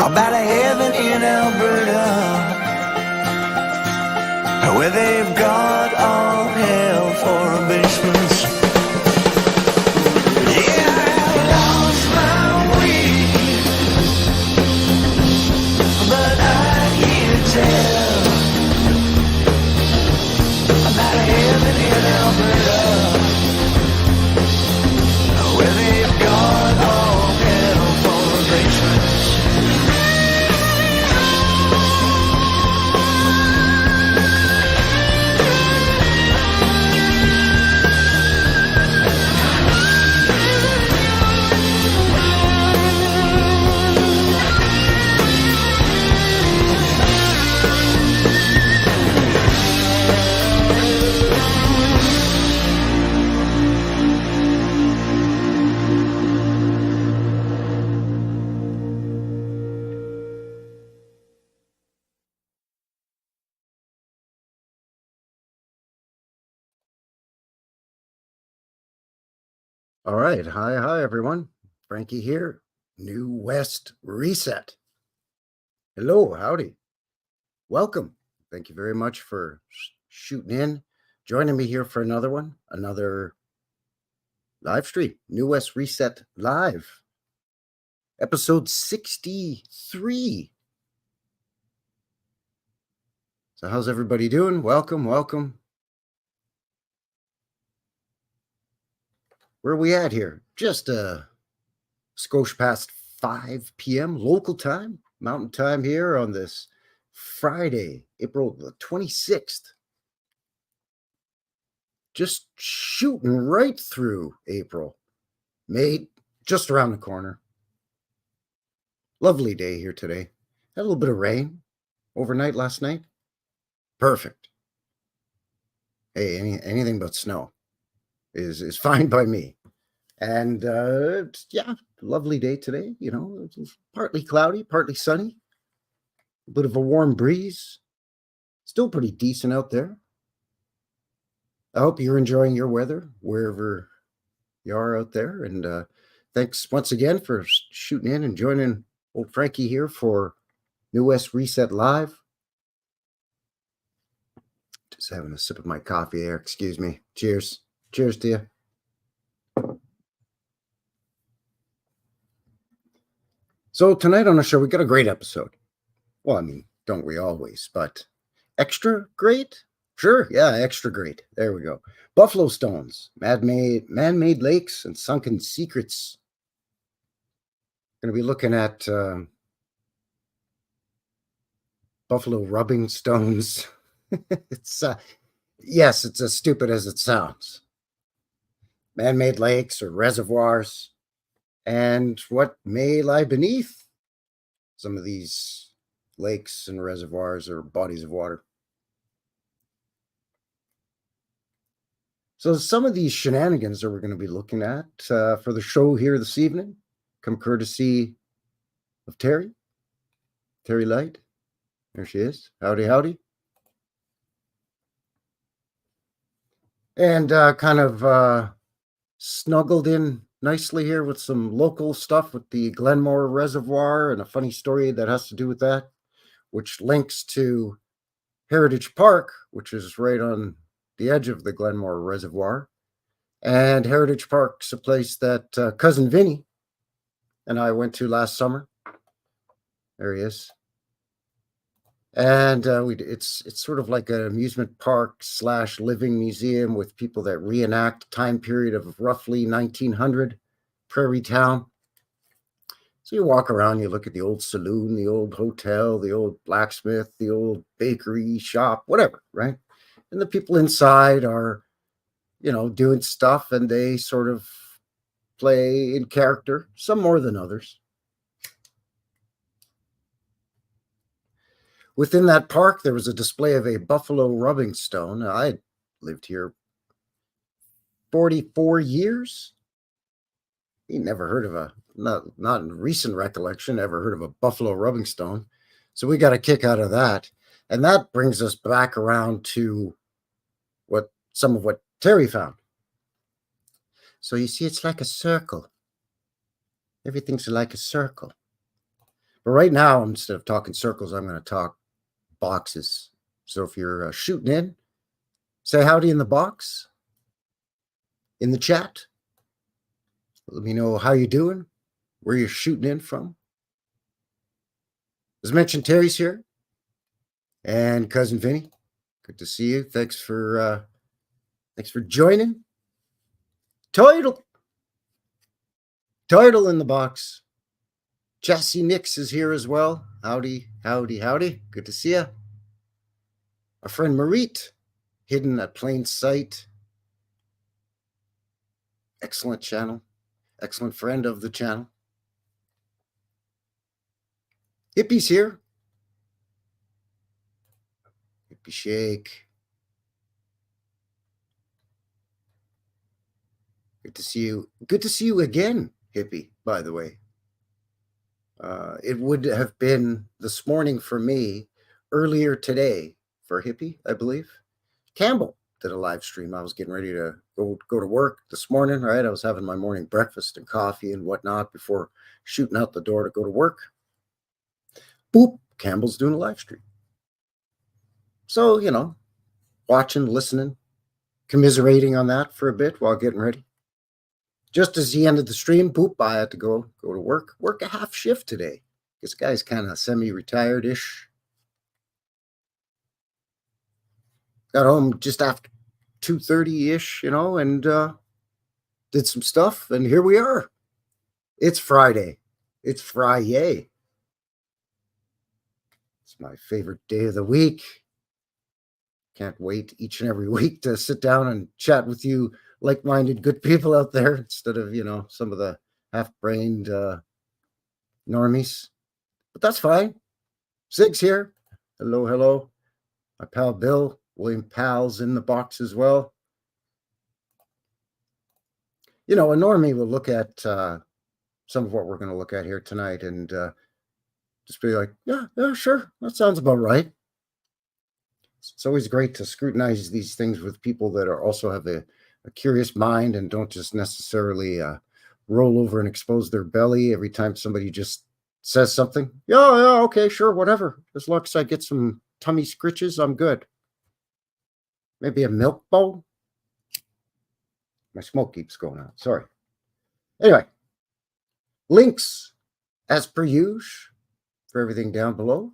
about a heaven in Alberta, where they've got all hell for a basement. Yeah, I lost my way, but I hear tell about a heaven in Alberta, where they've got all hell for a basement. All right. Hi, everyone. Frankie here. New West Reset. Hello, howdy. Welcome. Thank you very much for shooting in, joining me here for another live stream. New West Reset Live, episode 63. So how's everybody doing? Welcome. Where are we at here? Just a skosh past 5 p.m. local time, mountain time here on this Friday, April the 26th. Just shooting right through April. May just around the corner. Lovely day here today. Had a little bit of rain overnight last night. Perfect. Hey, anything but snow is fine by me. And yeah, lovely day today. You know, it's partly cloudy, partly sunny. A bit of a warm breeze. Still pretty decent out there. I hope you're enjoying your weather wherever you are out there. And thanks once again for shooting in and joining old Frankie here for New West Reset Live. Just having a sip of my coffee there. Excuse me. Cheers. Cheers to you. So tonight on the show, we got a great episode. Well, I mean, don't we always, but extra great? Sure, yeah, extra great. There we go. Buffalo stones, man-made lakes, and sunken secrets. Going to be looking at buffalo rubbing stones. It's yes, it's as stupid as it sounds. Man-made lakes or reservoirs, and what may lie beneath some of these lakes and reservoirs or bodies of water. So some of these shenanigans that we're going to be looking at for the show here this evening come courtesy of Terri Light. There she is. Howdy. And kind of snuggled in nicely here with some local stuff with the Glenmore Reservoir and a funny story that has to do with that, which links to Heritage Park, which is right on the edge of the Glenmore Reservoir. And Heritage Park's a place that cousin Vinny and I went to last summer. There he is. And it's sort of like an amusement park / living museum with people that reenact time period of roughly 1900 Prairie Town. So you walk around, you look at the old saloon, the old hotel, the old blacksmith, the old bakery shop, whatever, right? And the people inside are, you know, doing stuff, and they sort of play in character, some more than others. Within that park, there was a display of a buffalo rubbing stone. Now, I lived here 44 years. He never heard of not in recent recollection, ever heard of a buffalo rubbing stone. So we got a kick out of that. And that brings us back around to some of what Terri found. So you see, it's like a circle. Everything's like a circle. But right now, instead of talking circles, I'm going to talk boxes. So if you're shooting in, say howdy in the box, in the chat. Let me know how you're doing, where you're shooting in from. As mentioned, Terry's here, and cousin Vinny. Good to see you. Thanks for joining. Title in the box. Jesse Nix is here as well. Howdy, howdy, howdy. Good to see you. Our friend Marit, hidden at plain sight. Excellent channel. Excellent friend of the channel. Hippie's here. Hippie Shake. Good to see you. Good to see you again, Hippie, by the way. It would have been this morning for me, earlier today for Hippie, I believe. Campbell did a live stream. I was getting ready to go to work this morning, right? I was having my morning breakfast and coffee and whatnot before shooting out the door to go to work. Boop, Campbell's doing a live stream. So, watching, listening, commiserating on that for a bit while getting ready. Just as he ended the stream, boop, I had to go to work a half shift today. This guy's kind of semi-retired-ish. Got home just after 2:30-ish, and did some stuff, and here we are. It's Friday. It's Friday. It's my favorite day of the week. Can't wait each and every week to sit down and chat with you like-minded good people out there instead of, some of the half-brained normies. But that's fine. Zig's here. Hello, hello. My pal Bill, William Pal's in the box as well. A normie will look at some of what we're going to look at here tonight and just be like, yeah, sure. That sounds about right. It's always great to scrutinize these things with people that also have a curious mind and don't just necessarily roll over and expose their belly every time somebody just says something. Yeah, okay, sure, whatever. As long as I get some tummy scritches, I'm good. Maybe a milk bowl? My smoke keeps going out. Sorry. Anyway, links, as per usual, for everything down below,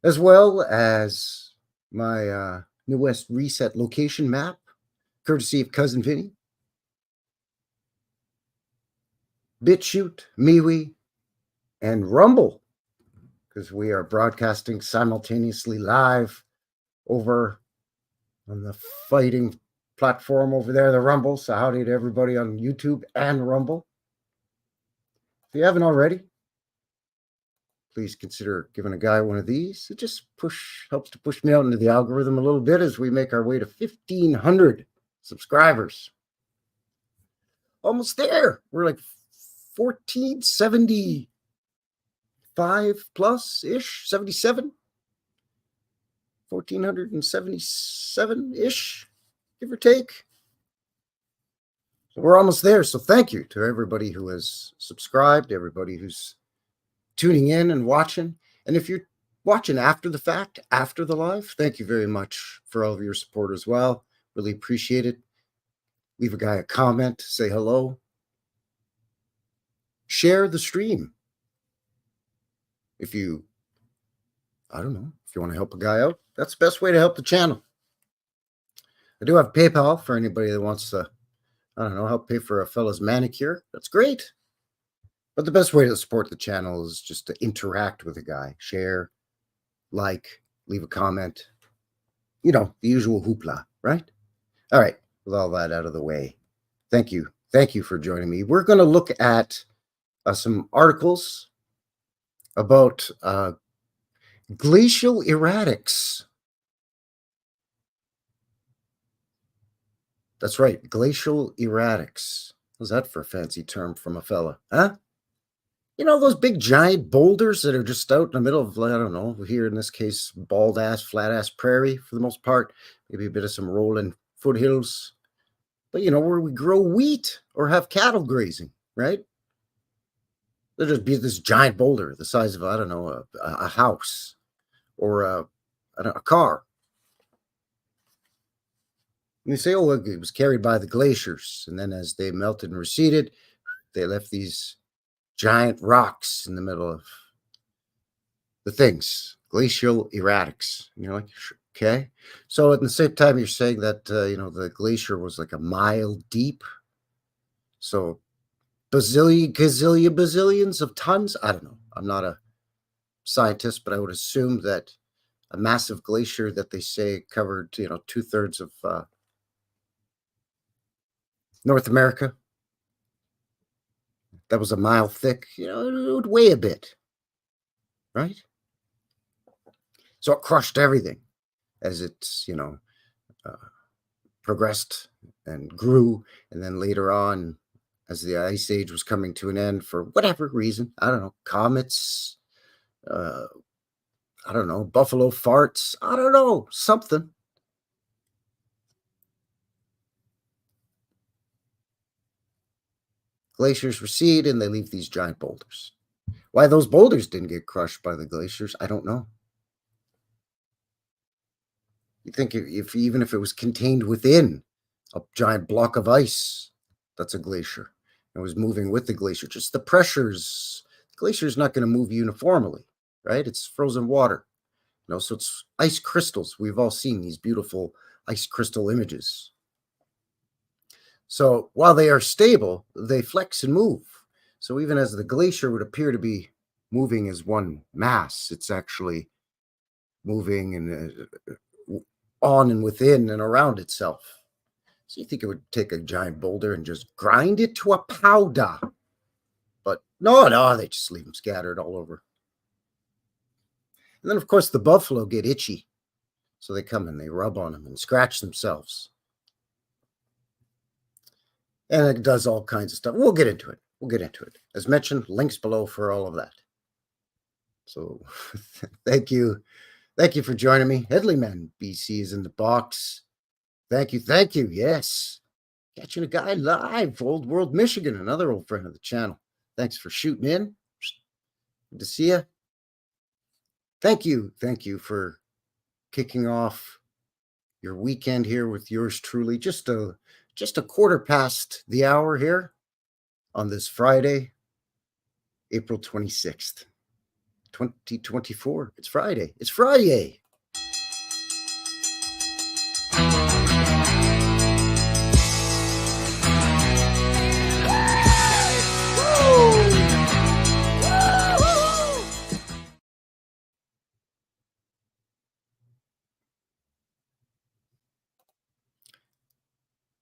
as well as my New West Reset location map, courtesy of Cousin Vinny, BitChute, MeWe, and Rumble, because we are broadcasting simultaneously live over on the fighting platform over there, the Rumble. So howdy to everybody on YouTube and Rumble. If you haven't already, please consider giving a guy one of these. It just helps to push me out into the algorithm a little bit as we make our way to 1,500 subscribers. Almost there. We're like 1,475 plus-ish, 77. 1,477-ish, give or take. So we're almost there. So thank you to everybody who has subscribed, everybody who's tuning in and watching. And if you're watching after the fact, after the live, thank you very much for all of your support as well. Really appreciate it. Leave a guy a comment, say hello. Share the stream. If you want to help a guy out, that's the best way to help the channel. I do have PayPal for anybody that wants to, help pay for a fella's manicure. That's great. But the best way to support the channel is just to interact with a guy. Share, like, leave a comment. The usual hoopla, right? All right. With all that out of the way, thank you. Thank you for joining me. We're going to look at some articles about glacial erratics. That's right, glacial erratics. How's that for a fancy term from a fella, huh? Those big giant boulders that are just out in the middle of, here in this case, bald-ass, flat-ass prairie for the most part. Maybe a bit of some rolling foothills. But, where we grow wheat or have cattle grazing, right? There'll just be this giant boulder the size of, I don't know, a house or a car. And you say, oh, look, it was carried by the glaciers. And then as they melted and receded, they left these giant rocks in the middle of the things, glacial erratics. And you're like, okay. So at the same time, you're saying that, the glacier was like a mile deep. So bazillions of tons. I don't know. I'm not a scientist, but I would assume that a massive glacier that they say covered, 2/3 of North America, that was a mile thick, it would weigh a bit, right? So it crushed everything as it's, uh, progressed and grew. And then later on, as the ice age was coming to an end for whatever reason, I don't know, comets, uh, I don't know, buffalo farts, I don't know, something. Glaciers recede and they leave these giant boulders. Why those boulders didn't get crushed by the glaciers, I don't know. You think if even if it was contained within a giant block of ice, that's a glacier. It was moving with the glacier. Just the pressures. The glacier is not going to move uniformly, right? It's frozen water. So it's ice crystals. We've all seen these beautiful ice crystal images. So while they are stable, they flex and move. So even as the glacier would appear to be moving as one mass, it's actually moving and on and within and around itself. So you think it would take a giant boulder and just grind it to a powder. But no, they just leave them scattered all over. And then, of course, the buffalo get itchy. So they come and they rub on them and scratch themselves. And it does all kinds of stuff. We'll get into it. As mentioned, links below for all of that. So thank you. Thank you for joining me. Headleyman BC is in the box. Thank you. Yes. Catching a guy live for Old World, Michigan, another old friend of the channel. Thanks for shooting in. Good to see you. Thank you for kicking off your weekend here with yours truly. Just a quarter past the hour here on this Friday, April 26th, 2024. It's Friday.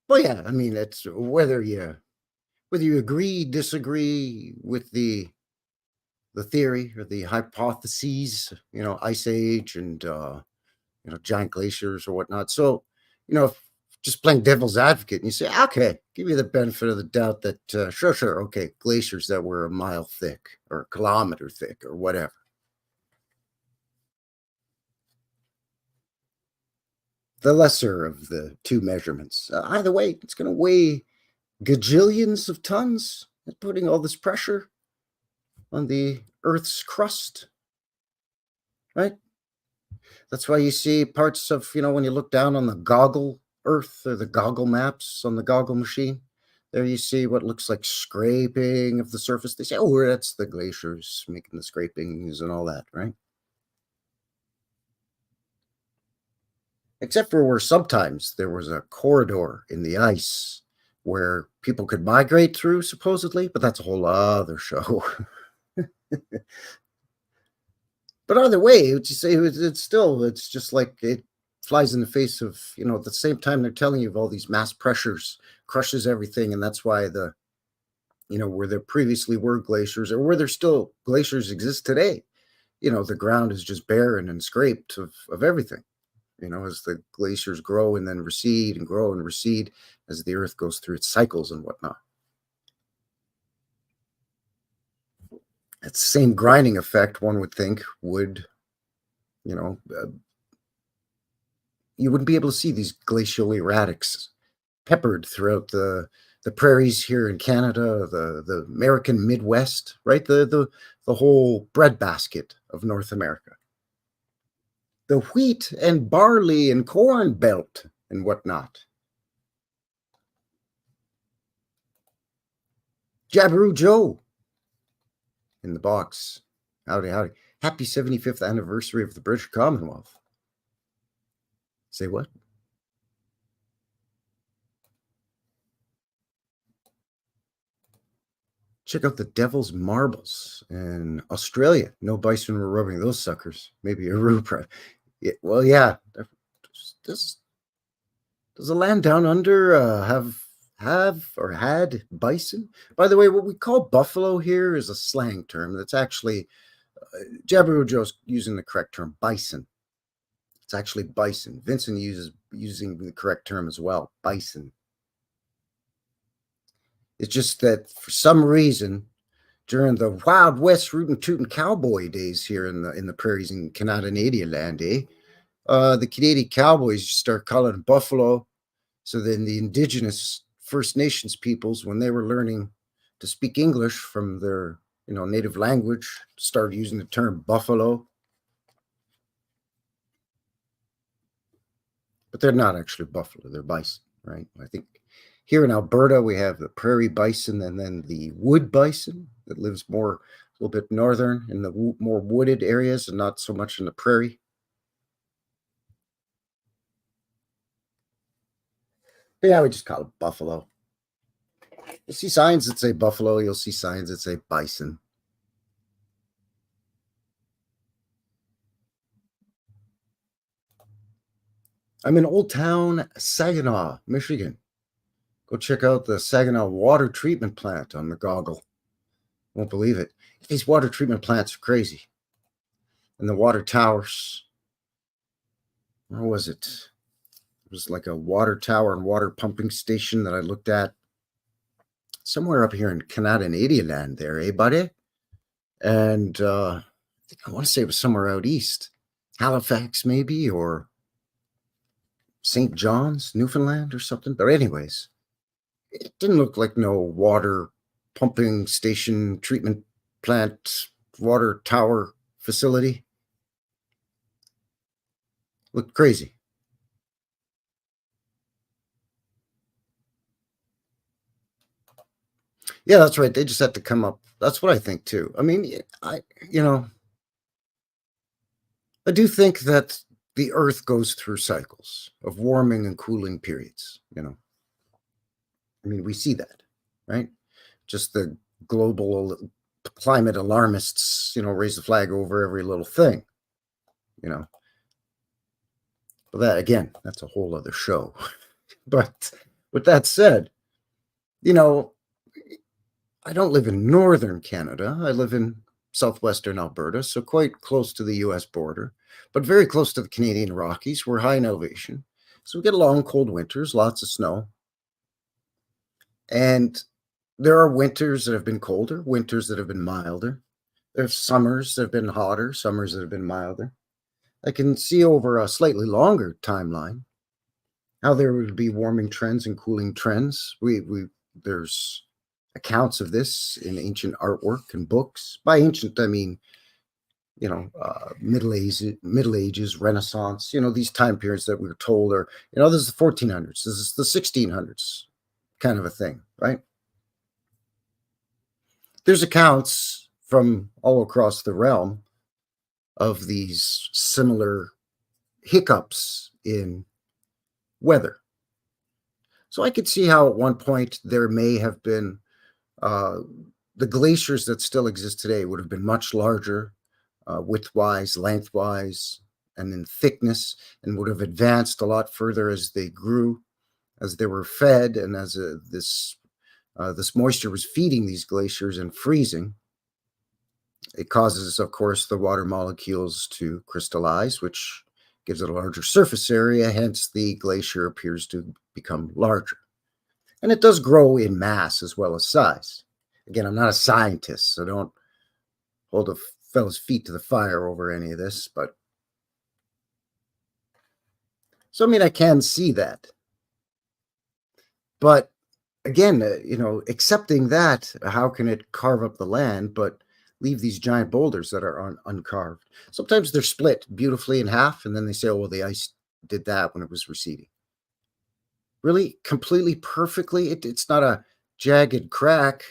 Well, yeah, I mean, it's whether you agree, disagree with the theory or the hypotheses, ice age and giant glaciers or whatnot. So, just playing devil's advocate, and you say, okay, give you the benefit of the doubt that sure, okay, glaciers that were a mile thick or a kilometer thick or whatever. The lesser of the two measurements. Either way, it's going to weigh gajillions of tons, putting all this pressure on the Earth's crust, right? That's why you see parts of, when you look down on the goggle Earth or the goggle maps on the goggle machine, there you see what looks like scraping of the surface. They say, oh, that's the glaciers making the scrapings and all that, right? Except for where sometimes there was a corridor in the ice where people could migrate through, supposedly, but that's a whole other show. But either way, it's just like it flies in the face of, at the same time they're telling you of all these mass pressures, crushes everything. And that's why where there previously were glaciers or where there still glaciers exist today, the ground is just barren and scraped of everything. As the glaciers grow and then recede and grow and recede as the Earth goes through its cycles and whatnot. That same grinding effect, one would think, would, you wouldn't be able to see these glacial erratics peppered throughout the the prairies here in Canada, the American Midwest, right? The whole breadbasket of North America, the wheat and barley and corn belt and whatnot. Jabberoo Joe in the box. Howdy, howdy. Happy 75th anniversary of the British Commonwealth. Say what? Check out the Devil's Marbles in Australia. No bison were rubbing those suckers. Maybe a rupra. Yeah, well, yeah. Does the land down under have or had bison? By the way, what we call buffalo here is a slang term that's actually Jabberoo Joe's using the correct term, bison. It's actually bison. Vincent using the correct term as well, bison. It's just that for some reason, during the Wild West rootin' tootin' cowboy days here in the prairies in Canada land, the Canadian cowboys just start calling it buffalo. So then the indigenous First Nations peoples, when they were learning to speak English from their native language, started using the term buffalo. But they're not actually buffalo, they're bison, right? I think here in Alberta, we have the prairie bison and then the wood bison that lives a little bit northern in the more wooded areas and not so much in the prairie. But yeah, we just call it buffalo. You'll see signs that say buffalo, you'll see signs that say bison. I'm in Old Town, Saginaw, Michigan. Go check out the Saginaw water treatment plant on the goggle. Won't believe it. These water treatment plants are crazy. And the water towers. Where was it? It was like a water tower and water pumping station that I looked at somewhere up here in Canada land there, eh, buddy? And I think I want to say it was somewhere out east. Halifax, maybe, or St. John's, Newfoundland, or something. But anyways, it didn't look like no water pumping station, treatment plant, water tower facility. Looked crazy. Yeah, that's right. They just had to come up. That's what I think too. I mean, I do think that the Earth goes through cycles of warming and cooling periods. I mean, we see that, right? Just the global climate alarmists, raise the flag over every little thing, But that, again, that's a whole other show. But with that said, I don't live in northern Canada. I live in southwestern Alberta, so quite close to the US border, but very close to the Canadian Rockies. We're high in elevation. So we get long, cold winters, lots of snow. And there are winters that have been colder, winters that have been milder. There's summers that have been hotter, summers that have been milder. I can see over a slightly longer timeline how there would be warming trends and cooling trends. There's accounts of this in ancient artwork and books. By ancient, I mean, Middle Ages, Renaissance. These time periods that we were told are, this is the 1400s, this is the 1600s, kind of a thing, right? There's accounts from all across the realm of these similar hiccups in weather. So I could see how at one point there may have been the glaciers that still exist today would have been much larger, widthwise, lengthwise, and in thickness, and would have advanced a lot further as they grew, as they were fed, and as this moisture was feeding these glaciers and freezing. It causes, of course, the water molecules to crystallize, which gives it a larger surface area. Hence, the glacier appears to become larger. And it does grow in mass as well as size. Again, I'm not a scientist, so don't hold a fellow's feet to the fire over any of this. But so, I mean, I can see that. But again, accepting that, how can it carve up the land, but leave these giant boulders that are uncarved? Sometimes they're split beautifully in half, and then they say, oh, well, the ice did that when it was receding. Really, completely perfectly, it's not a jagged crack.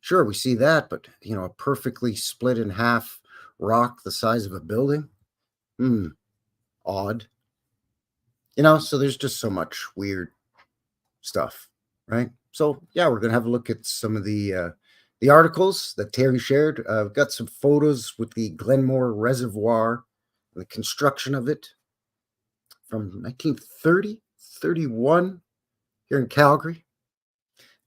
Sure, we see that, but, a perfectly split in half rock the size of a building? Odd. So there's just so much weird stuff, right? So yeah, we're gonna have a look at some of the articles that Terri shared. I've got some photos with the Glenmore Reservoir, and the construction of it from 1930, 31 here in Calgary.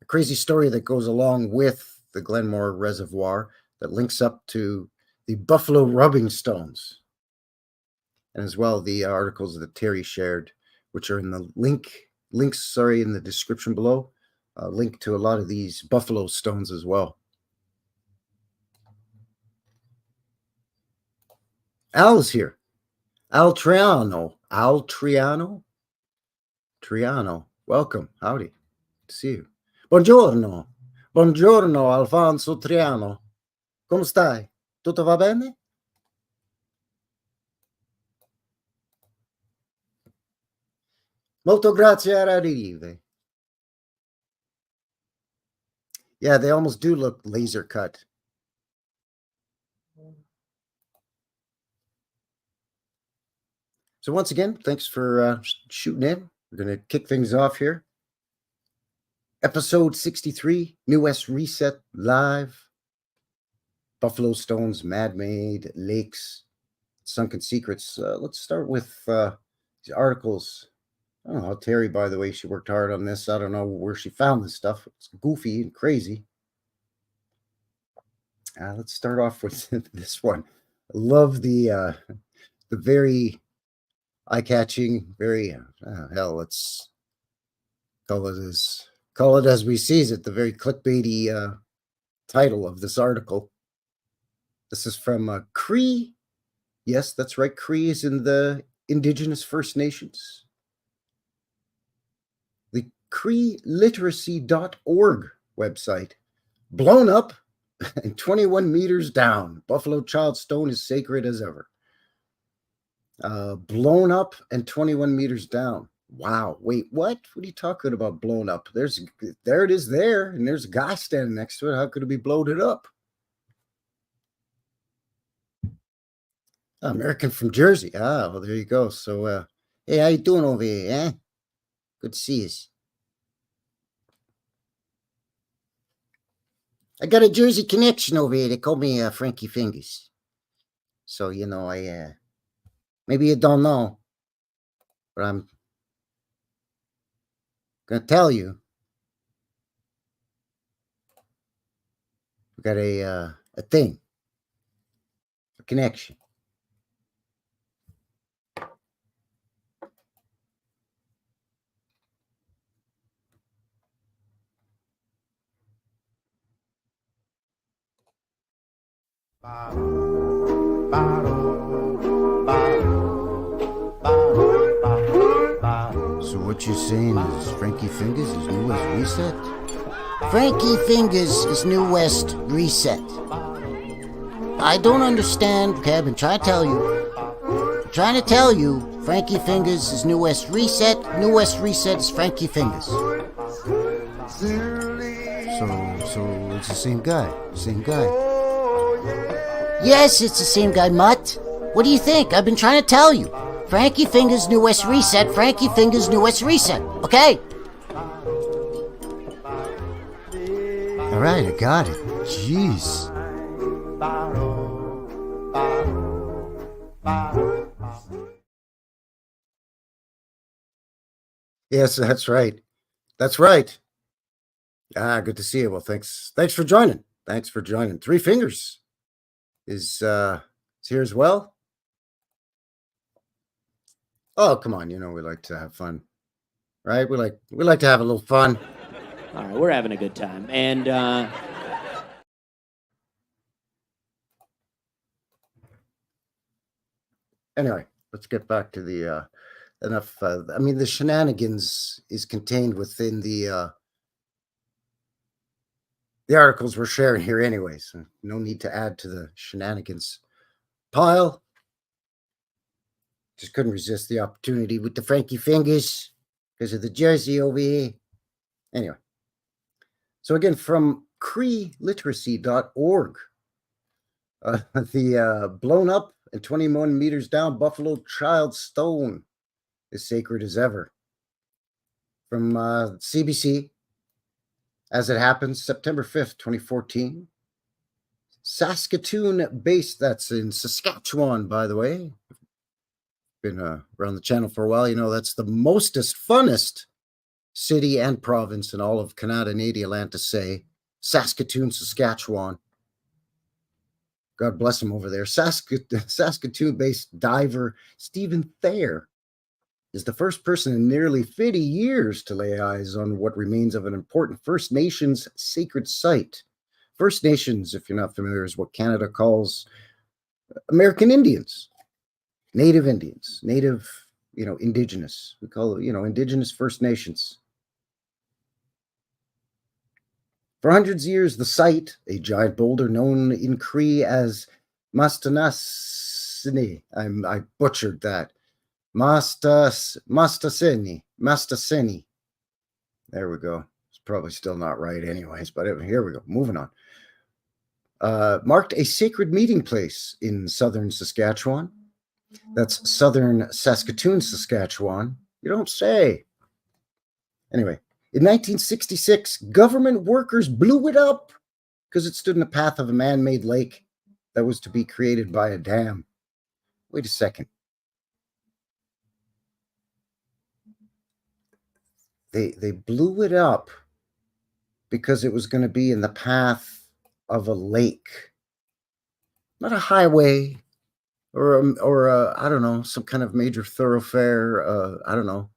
A crazy story that goes along with the Glenmore Reservoir that links up to the Buffalo Rubbing Stones, and as well the articles that Terri shared, which are in the links in the description below. Link to a lot of these buffalo stones as well. Al is here. Al Triano. Triano. Welcome. Howdy. Good to see you. Buongiorno. Buongiorno, Alfonso Triano. Come stai? Tutto va bene? Molto grazie a arrive. Yeah, they almost do look laser cut. So once again, thanks for shooting in. We're going to kick things off here. Episode 63, New West Reset Live. Buffalo Stones, Man-Made Lakes, Sunken Secrets. Let's start with these articles. I don't know how Terri, by the way, she worked hard on this. I don't know where she found this stuff. It's goofy and crazy. Let's start off with this one. I love the very eye-catching, very hell. Let's call it as we sees it. The very clickbaity title of this article. This is from Cree. Yes, that's right. Cree is in the Indigenous First Nations. The creeliteracy.org website. Blown up and 21 meters down. Buffalo Child Stone is sacred as ever. Blown up and 21 meters down. Wow. Wait, what? What are you talking about blown up? There it is there, and there's a guy standing next to it. How could it be bloated up? American from Jersey. Well, there you go. So, hey, how you doing over here, eh? Good to see you. I got a Jersey connection over here. They call me Frankie Fingers. So, I maybe you don't know, but I'm gonna tell you. We got a thing, a connection. So what you're saying is Frankie Fingers is New West Reset? Frankie Fingers is New West Reset. I don't understand. Okay, I've been trying to tell you. Frankie Fingers is New West Reset. New West Reset is Frankie Fingers. So it's the same guy. Yes, it's the same guy, Mutt. What do you think? I've been trying to tell you. Frankie Fingers, New West Reset. Frankie Fingers, New West Reset. Okay? All right, I got it. Jeez. Yes, that's right. That's right. Good to see you. Well, thanks for joining. Three Fingers is here as well. Oh, come on, we like to have fun, right? We like to have a little fun. All right, we're having a good time, and anyway, let's get back to the enough. I mean, the shenanigans is contained within the the articles we're sharing here anyway, so no need to add to the shenanigans pile. Just couldn't resist the opportunity with the Frankie fingers because of the jersey over here. Anyway, so again, from creeliteracy.org, the blown up and 21 meters down Buffalo Child Stone is sacred as ever. From CBC, as it happens, September 5th, 2014. Saskatoon based, that's in Saskatchewan, by the way. Been around the channel for a while, you know that's the mostest funnest city and province in all of Canada, Nadia land to say. Saskatoon, Saskatchewan. God bless him over there. Saskatoon-based diver Stephen Thayer is the first person in nearly 50 years to lay eyes on what remains of an important First Nations sacred site. First Nations, if you're not familiar, is what Canada calls American Indians, Native Indians, Native, Indigenous. We call it, Indigenous First Nations. For hundreds of years, the site, a giant boulder known in Cree as Mastanasini, I butchered that. Mastaseni. There we go. It's probably still not right anyways, but here we go. Moving on. Marked a sacred meeting place in southern Saskatchewan. That's southern Saskatoon, Saskatchewan. You don't say. Anyway, in 1966, government workers blew it up because it stood in the path of a man-made lake that was to be created by a dam. Wait a second. They blew it up because it was going to be in the path of a lake, not a highway or I don't know, some kind of major thoroughfare. I don't know,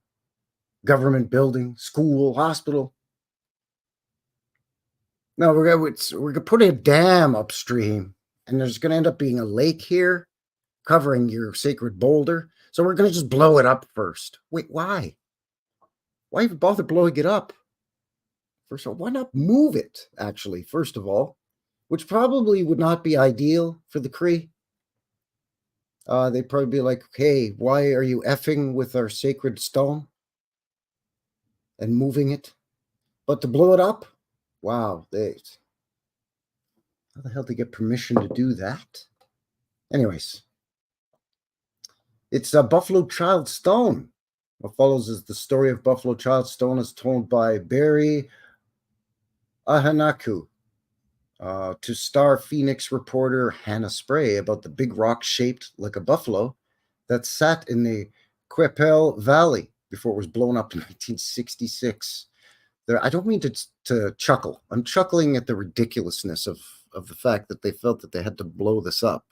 government building, school, hospital. No, we're gonna put a dam upstream, and there's going to end up being a lake here covering your sacred boulder. So we're going to just blow it up first. Wait, why? Why even bother blowing it up? First of all, why not move it, actually, first of all, which probably would not be ideal for the Cree. They'd probably be like, hey, why are you effing with our sacred stone and moving it? But to blow it up, wow, how the hell did they get permission to do that? Anyways, it's a Buffalo Child Stone. What follows is the story of Buffalo Child Stone as told by Barry Ahanaku to Star Phoenix reporter Hannah Spray about the big rock shaped like a buffalo that sat in the Qu'Appelle Valley before it was blown up in 1966. I don't mean to chuckle. I'm chuckling at the ridiculousness of the fact that they felt that they had to blow this up.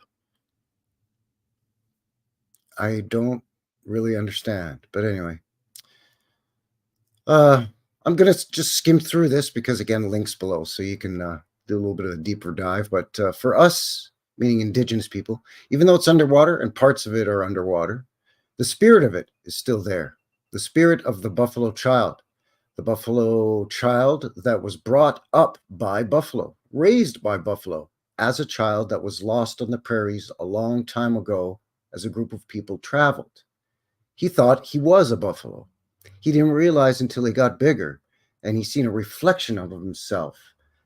I don't really understand, but anyway. I'm going to just skim through this because, again, links below, so you can do a little bit of a deeper dive. But for us, meaning Indigenous people, even though it's underwater and parts of it are underwater, the spirit of it is still there. The spirit of the buffalo child. The buffalo child that was brought up by buffalo, raised by buffalo, as a child that was lost on the prairies a long time ago as a group of people traveled. He thought he was a buffalo. He didn't realize until he got bigger and he seen a reflection of himself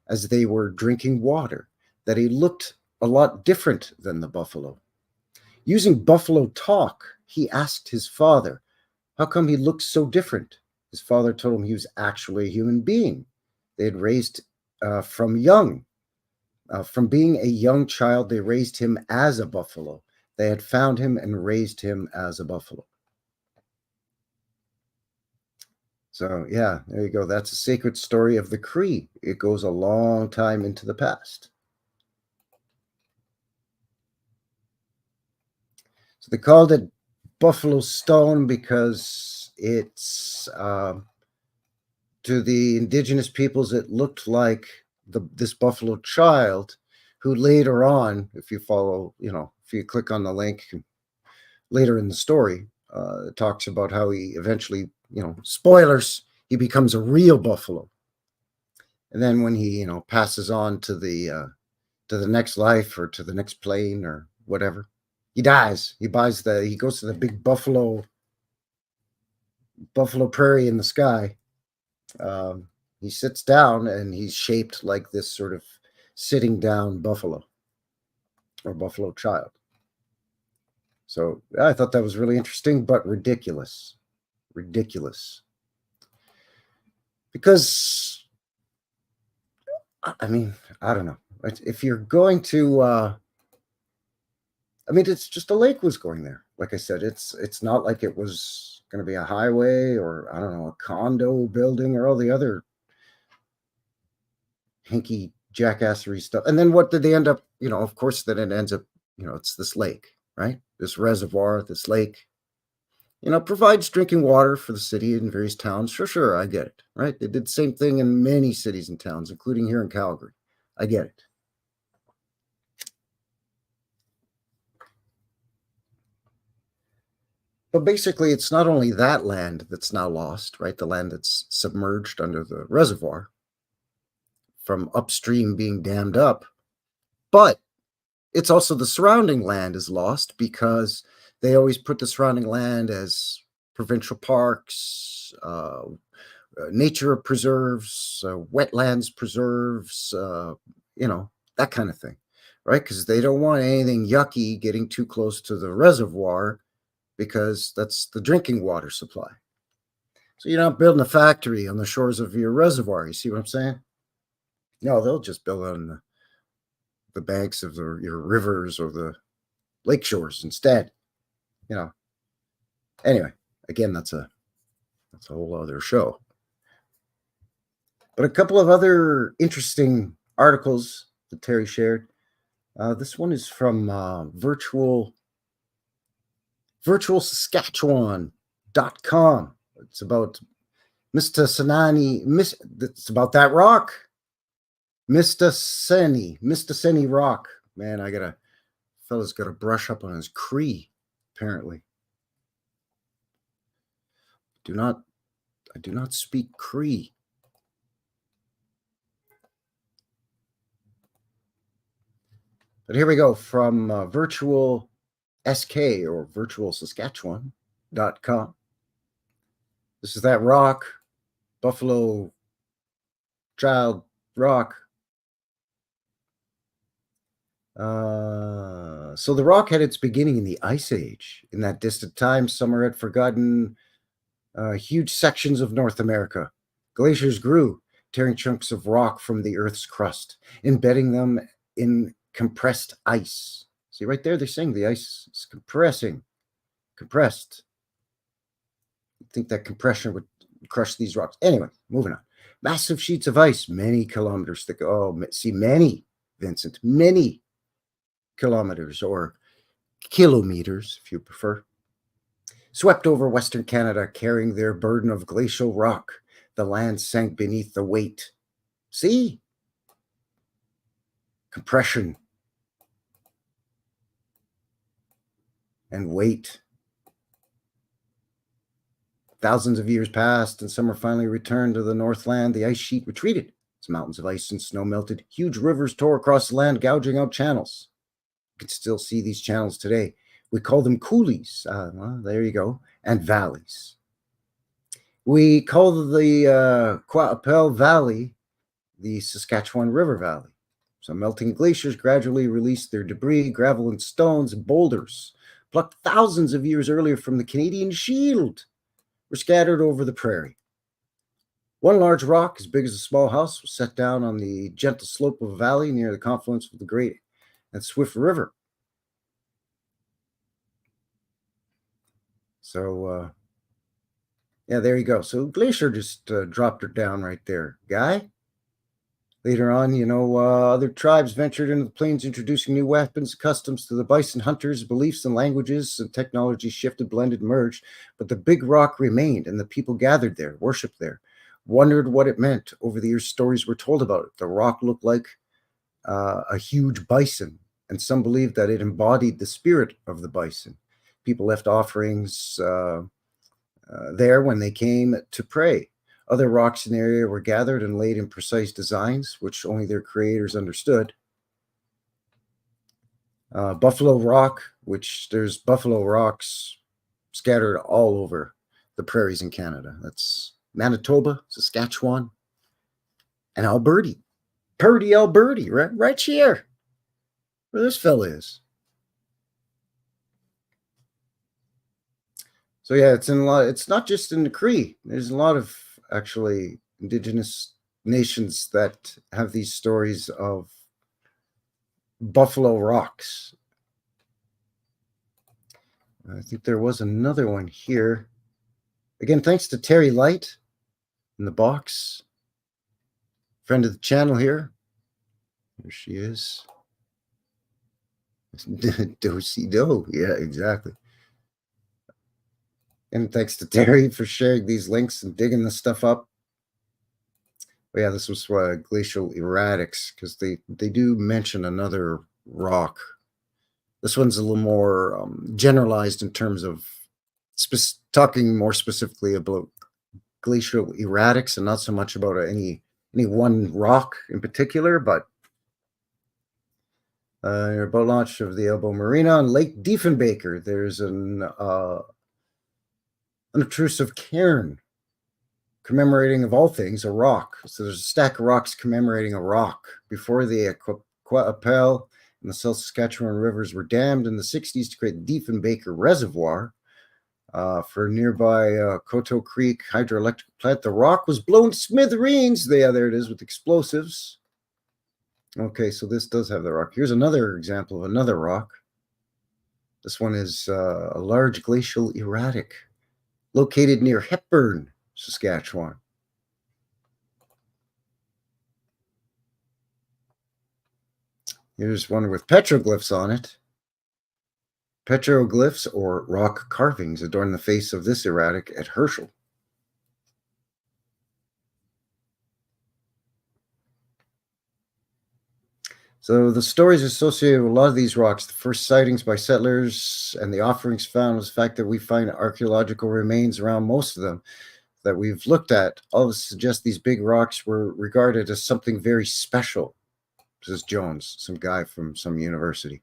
as they were drinking water that he looked a lot different than the buffalo. Using buffalo talk, he asked his father, how come he looked so different? His father told him he was actually a human being. They had raised from young. From being a young child, they raised him as a buffalo. They had found him and raised him as a buffalo. So, yeah, there you go. That's a sacred story of the Cree. It goes a long time into the past. So they called it Buffalo Stone because it's, to the Indigenous peoples, it looked like this buffalo child who later on, if you follow, if you click on the link later in the story, it talks about how he eventually, spoilers, he becomes a real buffalo. And then when he, passes on to the next life or to the next plane or whatever, he dies. He goes to the big buffalo prairie in the sky. He sits down and he's shaped like this sort of sitting down buffalo or buffalo child. So I thought that was really interesting, but ridiculous. Because, I mean, I don't know. If you're going to, it's just a lake was going there. Like I said, it's not like it was going to be a highway or, I don't know, a condo building or all the other hinky jackassery stuff. And then what did they end up, of course, then it ends up, it's this lake, right? This reservoir, this lake, provides drinking water for the city and various towns. Sure, I get it, right? They did the same thing in many cities and towns, including here in Calgary. I get it. But basically, it's not only that land that's now lost, right? The land that's submerged under the reservoir from upstream being dammed up, but it's also the surrounding land is lost because they always put the surrounding land as provincial parks, nature preserves, wetlands preserves, that kind of thing, right? Because they don't want anything yucky getting too close to the reservoir because that's the drinking water supply. So you're not building a factory on the shores of your reservoir. You see what I'm saying? No, they'll just build on the banks of your rivers or the lake shores instead. Anyway, again, that's a whole other show. But a couple of other interesting articles that Terry shared. This one is from virtualsaskatchewan.com. It's about it's about that rock. Mistissini rock. Man, fella's got to brush up on his Cree, apparently. I do not speak Cree. But here we go from Virtual SK or virtualsaskatchewan.com. This is that rock, Buffalo Child rock. So the rock had its beginning in the Ice Age. In that distant time, summer had forgotten huge sections of North America. Glaciers grew, tearing chunks of rock from the Earth's crust, embedding them in compressed ice. See right there, they're saying the ice is compressed. You'd think that compression would crush these rocks. Anyway, moving on. Massive sheets of ice, many kilometers thick. Oh, see, many, Vincent, many kilometers or kilometers, if you prefer, swept over Western Canada, carrying their burden of glacial rock. The land sank beneath the weight. See? Compression and weight. Thousands of years passed, and summer finally returned to the Northland. The ice sheet retreated. Its mountains of ice and snow melted. Huge rivers tore across the land, gouging out channels. You can still see these channels today. We call them coulees. Well, there you go. And valleys. We call the Qu'Appelle Valley the Saskatchewan River Valley. So melting glaciers gradually released their debris, gravel and stones, and boulders, plucked thousands of years earlier from the Canadian Shield, were scattered over the prairie. One large rock, as big as a small house, was set down on the gentle slope of a valley near the confluence of the Great and Swift River. So, yeah, there you go. So Glacier just dropped her down right there, guy. Later on, other tribes ventured into the plains, introducing new weapons, customs to the bison hunters, beliefs and languages, and technology shifted, blended, merged. But the big rock remained, and the people gathered there, worshipped there, wondered what it meant. Over the years, stories were told about it. The rock looked like a huge bison, and some believed that it embodied the spirit of the bison. People left offerings there when they came to pray. Other rocks in the area were gathered and laid in precise designs, which only their creators understood. Buffalo Rock, which there's buffalo rocks scattered all over the prairies in Canada. That's Manitoba, Saskatchewan, and Alberta. Purdy, Alberta, right here, where this fella is. So yeah, it's in a lot. It's not just in the Cree. There's a lot of actually indigenous nations that have these stories of buffalo rocks. I think there was another one here. Again, thanks to Terri Light in the box. Friend of the channel here. There she is. Do-si-do. Yeah, exactly. And thanks to Terry for sharing these links and digging this stuff up. But yeah, this was glacial erratics, because they do mention another rock. This one's a little more generalized in terms of talking more specifically about glacial erratics and not so much about any one rock in particular, but boat launch of the Elbow Marina on Lake Diefenbaker. There's an unobtrusive cairn commemorating, of all things, a rock. So there's a stack of rocks commemorating a rock. Before the Qua'Appelle and the South Saskatchewan rivers were dammed in the 60s to create the Diefenbaker Reservoir for nearby Coteau Creek hydroelectric plant. The rock was blown to smithereens. There it is with explosives. Okay, so this does have the rock. Here's another example of another rock. This one is a large glacial erratic located near Hepburn, Saskatchewan. Here's one with petroglyphs on it. Petroglyphs, or rock carvings, adorn the face of this erratic at Herschel. So the stories associated with a lot of these rocks, the first sightings by settlers and the offerings found, was the fact that we find archaeological remains around most of them that we've looked at. All of this suggests these big rocks were regarded as something very special, says Jones, some guy from some university.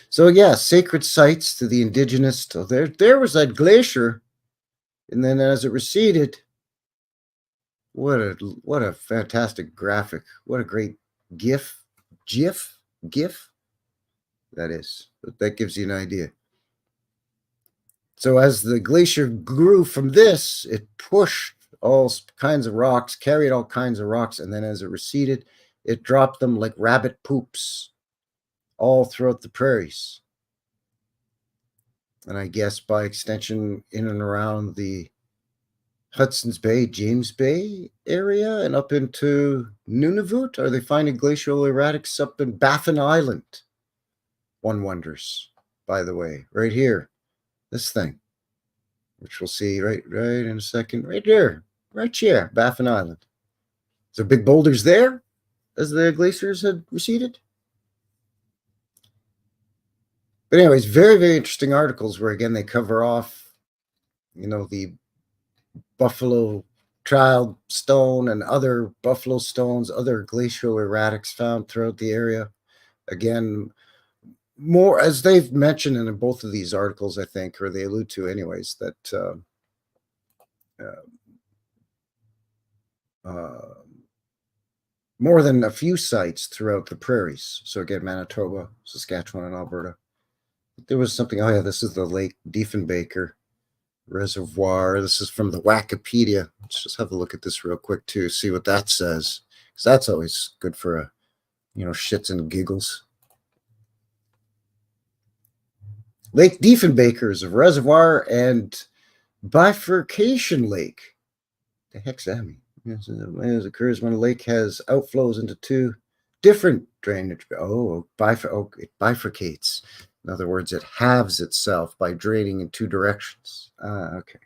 So yeah, sacred sites to the indigenous. So there was that glacier, and then as it receded, what a fantastic graphic! What a great GIF that is. That gives you an idea. So as the glacier grew from this, it pushed all kinds of rocks, carried all kinds of rocks, and then as it receded, it dropped them like rabbit poops all throughout the prairies. And I guess by extension in and around the Hudson's Bay, James Bay area and up into Nunavut. Are they finding glacial erratics up in Baffin Island? One wonders, by the way, right here, this thing, which we'll see right in a second, right here, Baffin Island. Is there big boulders there as the glaciers had receded? But anyways, very, very interesting articles where, again, they cover off, the Buffalo Child Stone and other buffalo stones, other glacial erratics found throughout the area. Again, more, as they've mentioned in both of these articles, I think, or they allude to anyways, that more than a few sites throughout the prairies. So again, Manitoba, Saskatchewan, and Alberta. There was something, oh yeah, this is the Lake Diefenbaker Reservoir. This is from the Wikipedia. Let's just have a look at this real quick too, see what that says, because that's always good for shits and giggles. Lake Diefenbaker is a reservoir and bifurcation lake. The heck's that mean? It occurs when a lake has outflows into two different drainage. It bifurcates. In other words, it halves itself by draining in two directions. Okay.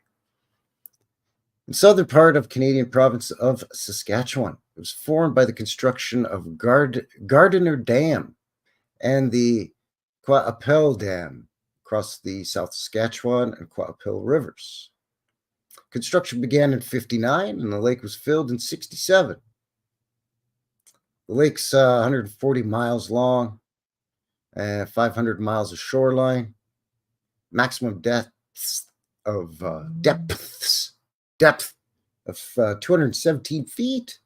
In southern part of Canadian province of Saskatchewan, it was formed by the construction of Gardiner Dam and the Qua'Appelle Dam across the South Saskatchewan and Quapaw rivers. Construction began in 59 and the lake was filled in 67. The lake's 140 miles long, 500 miles of shoreline, maximum depth of 217 feet.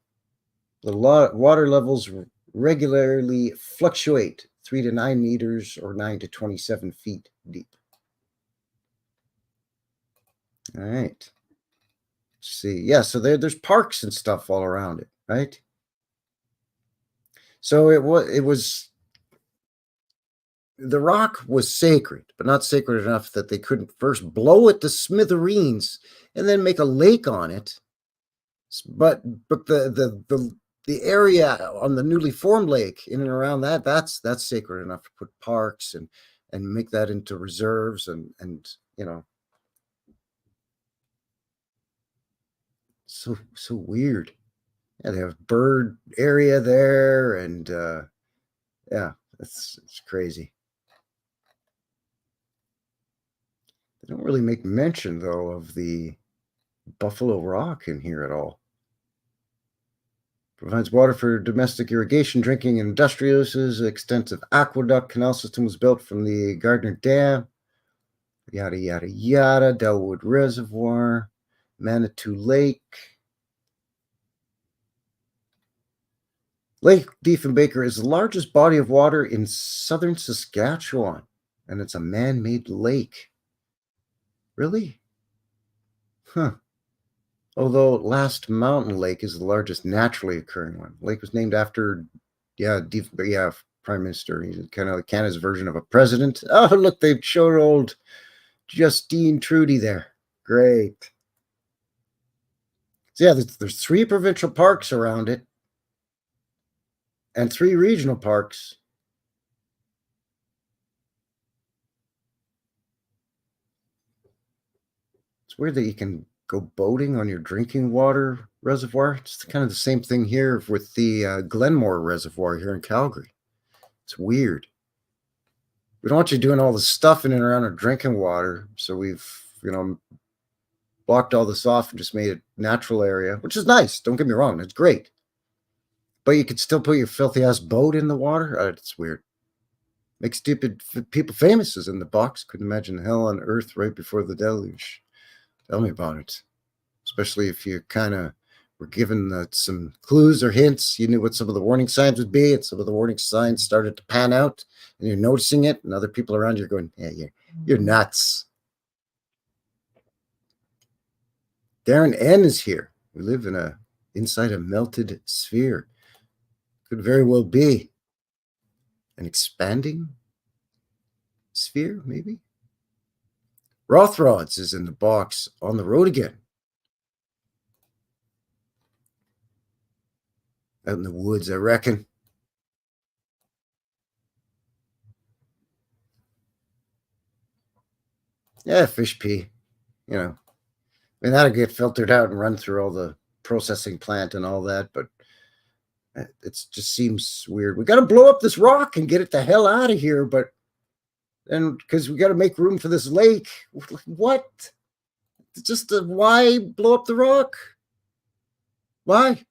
The water levels regularly fluctuate 3 to 9 meters or 9 to 27 feet deep. All right. Let's see. Yeah, so there's parks and stuff all around it, right? So it was the rock was sacred, but not sacred enough that they couldn't first blow it to smithereens and then make a lake on it. But the area on the newly formed lake in and around that's sacred enough to put parks and make that into reserves and so weird. Yeah, they have bird area there, and yeah, it's crazy. They don't really make mention though of the Buffalo Rock in here at all. Provides water for domestic irrigation, drinking, and industrial uses. An extensive aqueduct canal system was built from the Gardner Dam. Yada, yada, yada. Delwood Reservoir. Manitou Lake. Lake Diefenbaker is the largest body of water in southern Saskatchewan, and it's a man-made lake. Really? Huh. Although Last Mountain Lake is the largest naturally occurring one. The lake was named after, Prime Minister. He's kind of like Canada's version of a president. Oh, look, they showed old Justine Trudeau there. Great. So yeah, there's 3 provincial parks around it and 3 regional parks. It's weird that you can go boating on your drinking water reservoir. It's kind of the same thing here with the Glenmore Reservoir here in Calgary. It's weird. We don't want you doing all the stuff in and around our drinking water, so we've blocked all this off and just made a natural area, which is nice. Don't get me wrong, it's great. But you could still put your filthy ass boat in the water. It's weird. Make stupid people famous is in the box. Couldn't imagine hell on earth right before the deluge. Tell me about it. Especially if you kind of were given some clues or hints. You knew what some of the warning signs would be, and some of the warning signs started to pan out, and you're noticing it, and other people around you are going, yeah, you're nuts. Darren N is here. We live inside a melted sphere. Could very well be an expanding sphere, maybe. Rothrods is in the box on the road again. Out in the woods, I reckon. Yeah, fish pee. I mean, that'll get filtered out and run through all the processing plant and all that, but it just seems weird. We got to blow up this rock and get it the hell out of here, but and because we got to make room for this lake. What? Just why blow up the rock? Why? I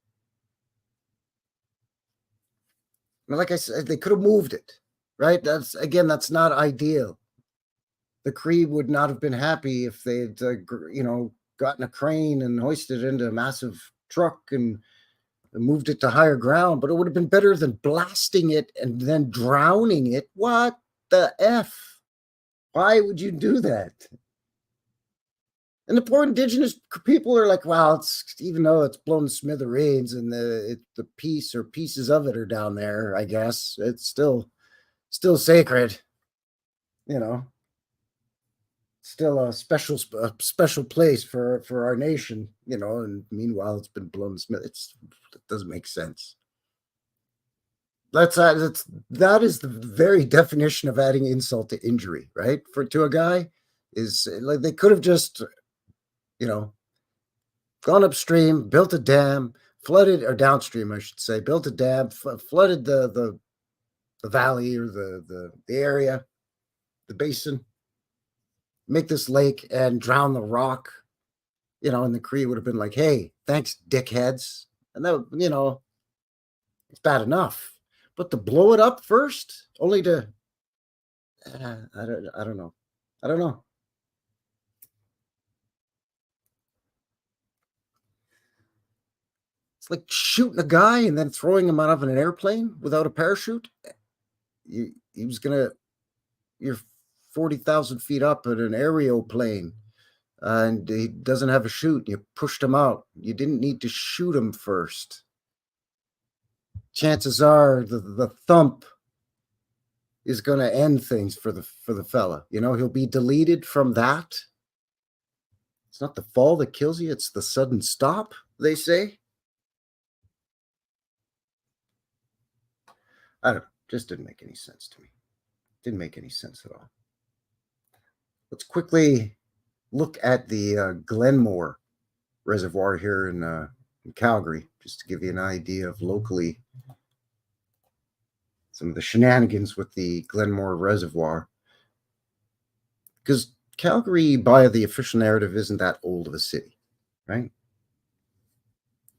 mean, like I said, they could have moved it, right? That's not ideal. The Cree would not have been happy if they had, gotten a crane and hoisted it into a massive truck and moved it to higher ground, but it would have been better than blasting it and then drowning it. What the F? Why would you do that? And the poor Indigenous people are like, well, it's, even though it's blown to smithereens and the piece or pieces of it are down there, I guess it's still sacred, still a special place for our nation, and meanwhile it's been blown to smithereens. It doesn't make sense. That is the very definition of adding insult to injury, right? To a guy is like they could have just gone upstream, built a dam, flooded, or downstream, I should say, built a dam, flooded the valley or the area, the basin, make this lake and drown the rock, and the Cree would have been like, hey, thanks, dickheads. And that, it's bad enough. But to blow it up first, only to, I don't know. I don't know. It's like shooting a guy and then throwing him out of an airplane without a parachute. He was going to, you're 40,000 feet up in an aeroplane and he doesn't have a chute. You pushed him out. You didn't need to shoot him first. Chances are the thump is going to end things for the fella. He'll be deleted from that. It's not the fall that kills you, it's the sudden stop, they say. I don't know. Just didn't make any sense to me. Didn't make any sense at all. Let's quickly look at the Glenmore Reservoir here in Calgary, just to give you an idea of locally some of the shenanigans with the Glenmore Reservoir. Because Calgary, by the official narrative, isn't that old of a city, right?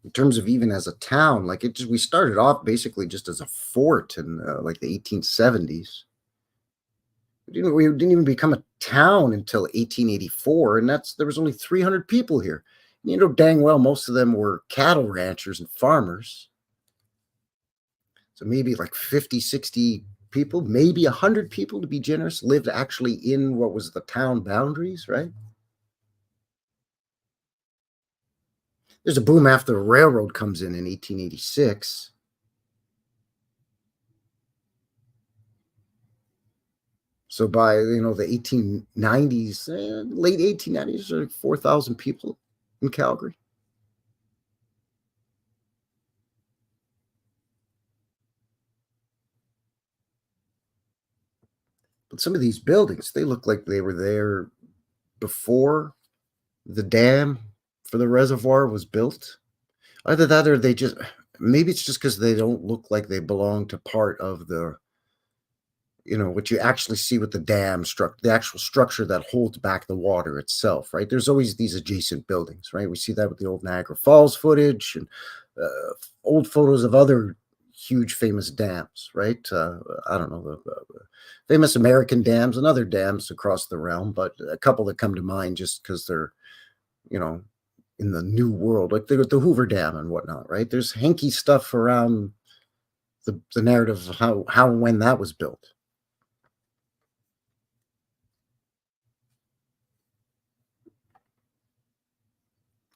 In terms of even as a town, we started off basically just as a fort in like the 1870s. We didn't even become a town until 1884, and there was only 300 people here. Dang well, most of them were cattle ranchers and farmers. So maybe like 50, 60 people, maybe 100 people to be generous, lived actually in what was the town boundaries, right? There's a boom after the railroad comes in 1886. So by, the 1890s, late 1890s, there are 4,000 people in Calgary. But some of these buildings, they look like they were there before the dam for the reservoir was built. Either that or maybe it's just because they don't look like they belong to part of the, what you actually see with the dam the actual structure that holds back the water itself, right? There's always these adjacent buildings, right? We see that with the old Niagara Falls footage and old photos of other huge famous dams, right? I don't know, the famous American dams and other dams across the realm, but a couple that come to mind just because they're, in the new world, like the Hoover Dam and whatnot, right? There's hanky stuff around the narrative of how and when that was built.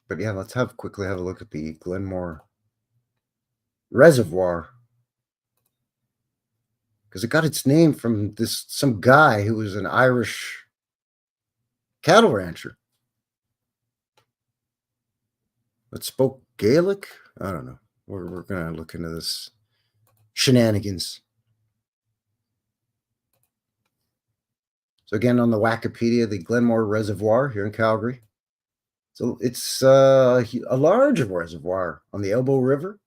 But yeah, let's quickly have a look at the Glenmore Reservoir, because it got its name from some guy who was an Irish cattle rancher that spoke Gaelic. I don't know. We're gonna look into this shenanigans. So again, on the Wikipedia, the Glenmore Reservoir here in Calgary. So it's a large reservoir on the Elbow River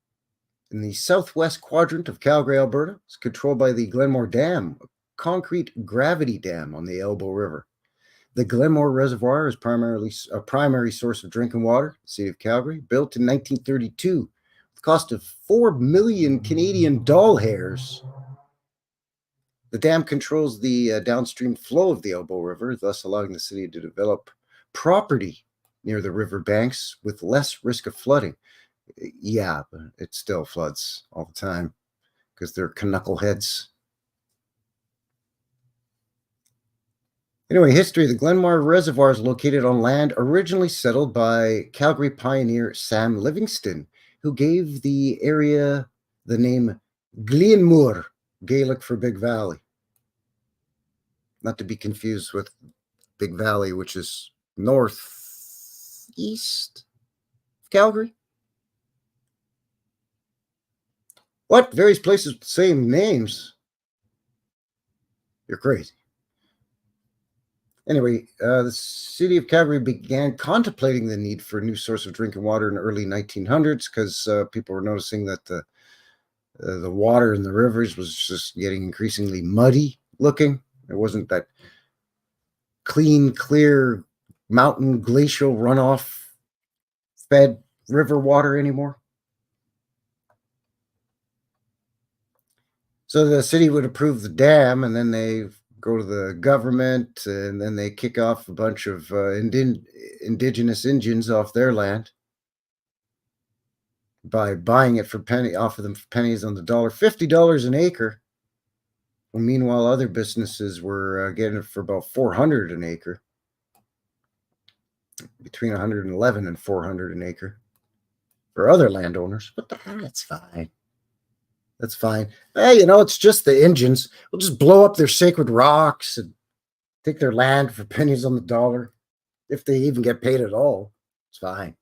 in the southwest quadrant of Calgary, Alberta. It's controlled by the Glenmore Dam, a concrete gravity dam on the Elbow River. The Glenmore Reservoir is primarily a primary source of drinking water in the city of Calgary, built in 1932, with the cost of 4 million Canadian doll hairs. The dam controls the downstream flow of the Elbow River, thus allowing the city to develop property near the river banks with less risk of flooding. Yeah, but it still floods all the time because they're knuckleheads. Anyway, history. The Glenmore Reservoir is located on land originally settled by Calgary pioneer Sam Livingston, who gave the area the name Glenmore, Gaelic for Big Valley. Not to be confused with Big Valley, which is northeast of Calgary. What? Various places with the same names? You're crazy. Anyway, the city of Calgary began contemplating the need for a new source of drinking water in the early 1900s because people were noticing that the water in the rivers was just getting increasingly muddy looking. It wasn't that clean, clear mountain glacial runoff fed river water anymore. So the city would approve the dam, and then they go to the government, and then they kick off a bunch of indigenous Indians off their land by buying it for off of them for pennies on the dollar, $50 an acre. Well, meanwhile, other businesses were getting it for about $400 an acre, between 111 and 400 an acre for other landowners. But that's fine. That's fine. Hey, it's just the Indians. We'll just blow up their sacred rocks and take their land for pennies on the dollar, if they even get paid at all. It's fine.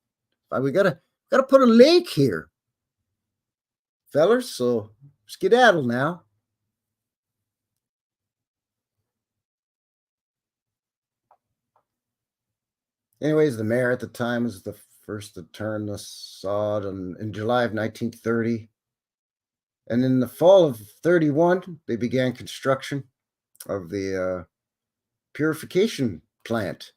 We gotta put a lake here, fellers. So skedaddle now. Anyways, the mayor at the time was the first to turn the sod in July of 1930. And in the fall of 31, they began construction of the purification plant.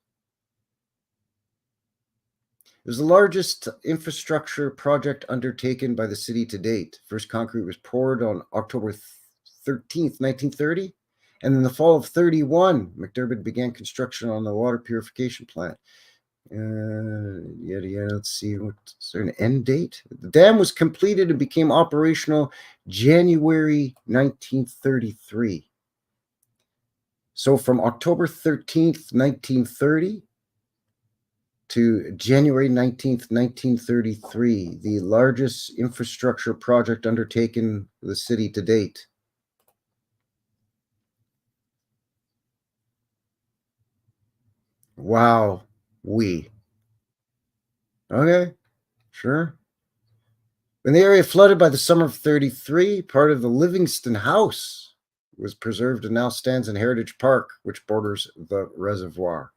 It was the largest infrastructure project undertaken by the city to date. First concrete was poured on October 13th, 1930. And in the fall of 31, McDermott began construction on the water purification plant. Let's see, is there an end date? The dam was completed and became operational January 1933. So from October 13th, 1930 to January 19th, 1933, the largest infrastructure project undertaken for the city to date. Wow. Okay, sure. When the area flooded by the summer of 33, part of the Livingston House was preserved and now stands in Heritage Park, which borders the reservoir.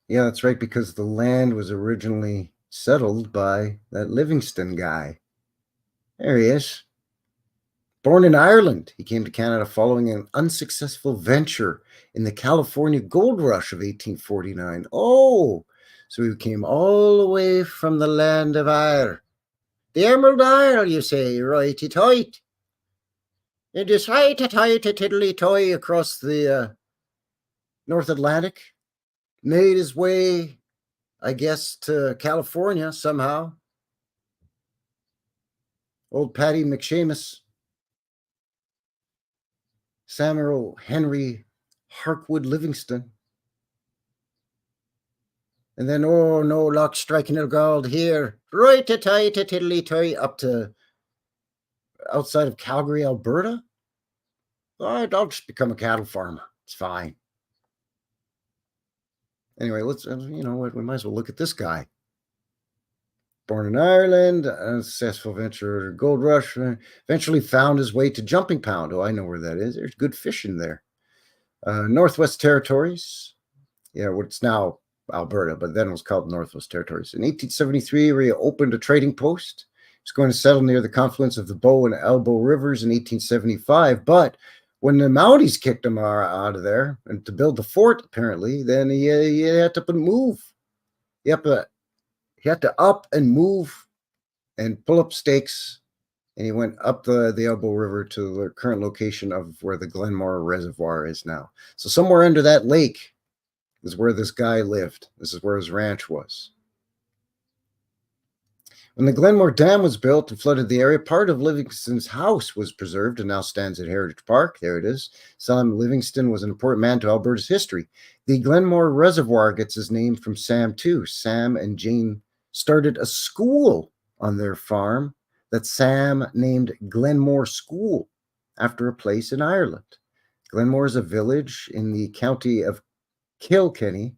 Yeah, that's right, because the land was originally settled by that Livingston guy. There he is. Born in Ireland, he came to Canada following an unsuccessful venture in the California gold rush of 1849. Oh, so he came all the way from the land of Ireland. The Emerald Isle, you say, righty-tight. It is righty-tight, tiddly-toy across the North Atlantic. Made his way, I guess, to California somehow. Old Paddy McShamus. Samuel Henry Harkwood Livingston. And then, oh, no luck striking a gold here. Right-a-tight, tiddly-toy, up to outside of Calgary, Alberta. All right, I'll just become a cattle farmer. It's fine. Anyway, let's, we might as well look at this guy. Born in Ireland, unsuccessful venture, gold rush, eventually found his way to Jumping Pound. Oh, I know where that is. There's good fish in there. Northwest Territories. Yeah, what's now Alberta, but then it was called Northwest Territories. In 1873, he opened a trading post. He was going to settle near the confluence of the Bow and Elbow Rivers in 1875, but when the Mounties kicked him out of there and to build the fort, apparently, then he had to move. He had to up and move and pull up stakes, and he went up the Elbow River to the current location of where the Glenmore Reservoir is now. So somewhere under that lake is where this guy lived. This is where his ranch was. When the Glenmore Dam was built and flooded the area, part of Livingston's house was preserved and now stands at Heritage Park. There it is. Sam Livingston was an important man to Alberta's history. The Glenmore Reservoir gets his name from Sam, too. Sam and Jane started a school on their farm that Sam named Glenmore School after a place in Ireland. Glenmore is a village in the county of Kilkenny